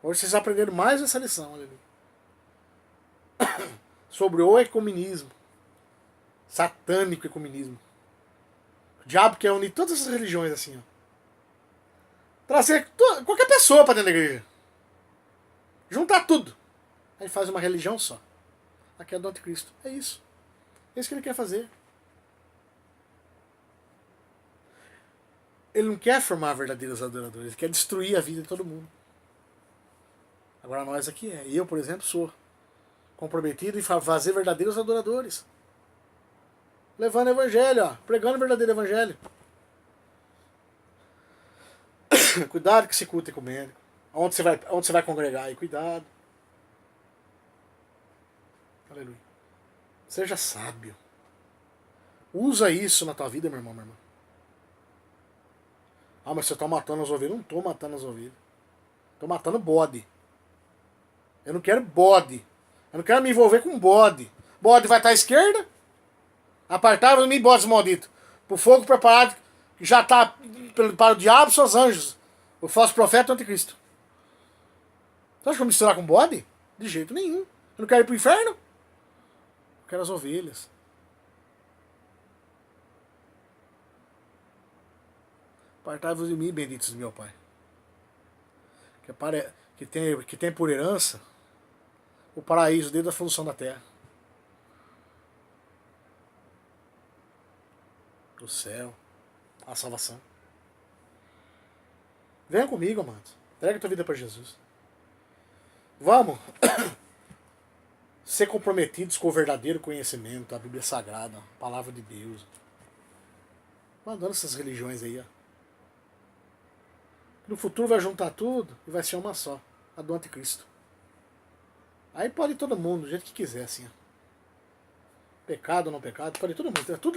[SPEAKER 1] Hoje vocês aprenderam mais essa lição, aleluia. Sobre o ecumenismo. Satânico ecumenismo. O diabo quer unir todas essas religiões assim, ó. Trazer qualquer pessoa para dentro da igreja. Juntar tudo. Aí faz uma religião só. Aqui é do anticristo. É isso. É isso que ele quer fazer. Ele não quer formar verdadeiros adoradores. Ele quer destruir a vida de todo mundo. Agora nós aqui é. Eu, por exemplo, sou comprometido em fazer verdadeiros adoradores. Levando o evangelho, ó, pregando o verdadeiro evangelho. Cuidado com esse culto ecumênico. Onde você vai congregar aí, cuidado. Aleluia. Seja sábio. Usa isso na tua vida, meu irmão, minha irmã. Ah, mas você está matando as ovelhas. Eu não estou matando as ovelhas. Estou matando bode. Eu não quero bode. Eu não quero me envolver com bode. Bode vai estar à esquerda. Apartai-vos de mim, bodes malditos. Para o fogo preparado, que já está para o diabo e seus anjos. O falso profeta e o anticristo. Você acha que eu vou misturar com bode? De jeito nenhum. Eu não quero ir para o inferno. Eu quero as ovelhas. Apartai-vos de mim, benditos meu Pai. Que tem por herança o paraíso desde a fundação da terra. O céu, a salvação. Venha comigo, amados. Entrega a tua vida para Jesus. Vamos ser comprometidos com o verdadeiro conhecimento, a Bíblia Sagrada, a Palavra de Deus. Mandando essas religiões aí, ó. No futuro vai juntar tudo e vai ser uma só, a do anticristo. Aí pode todo mundo, do jeito que quiser, assim. Ó. Pecado ou não pecado, pode todo mundo. É tudo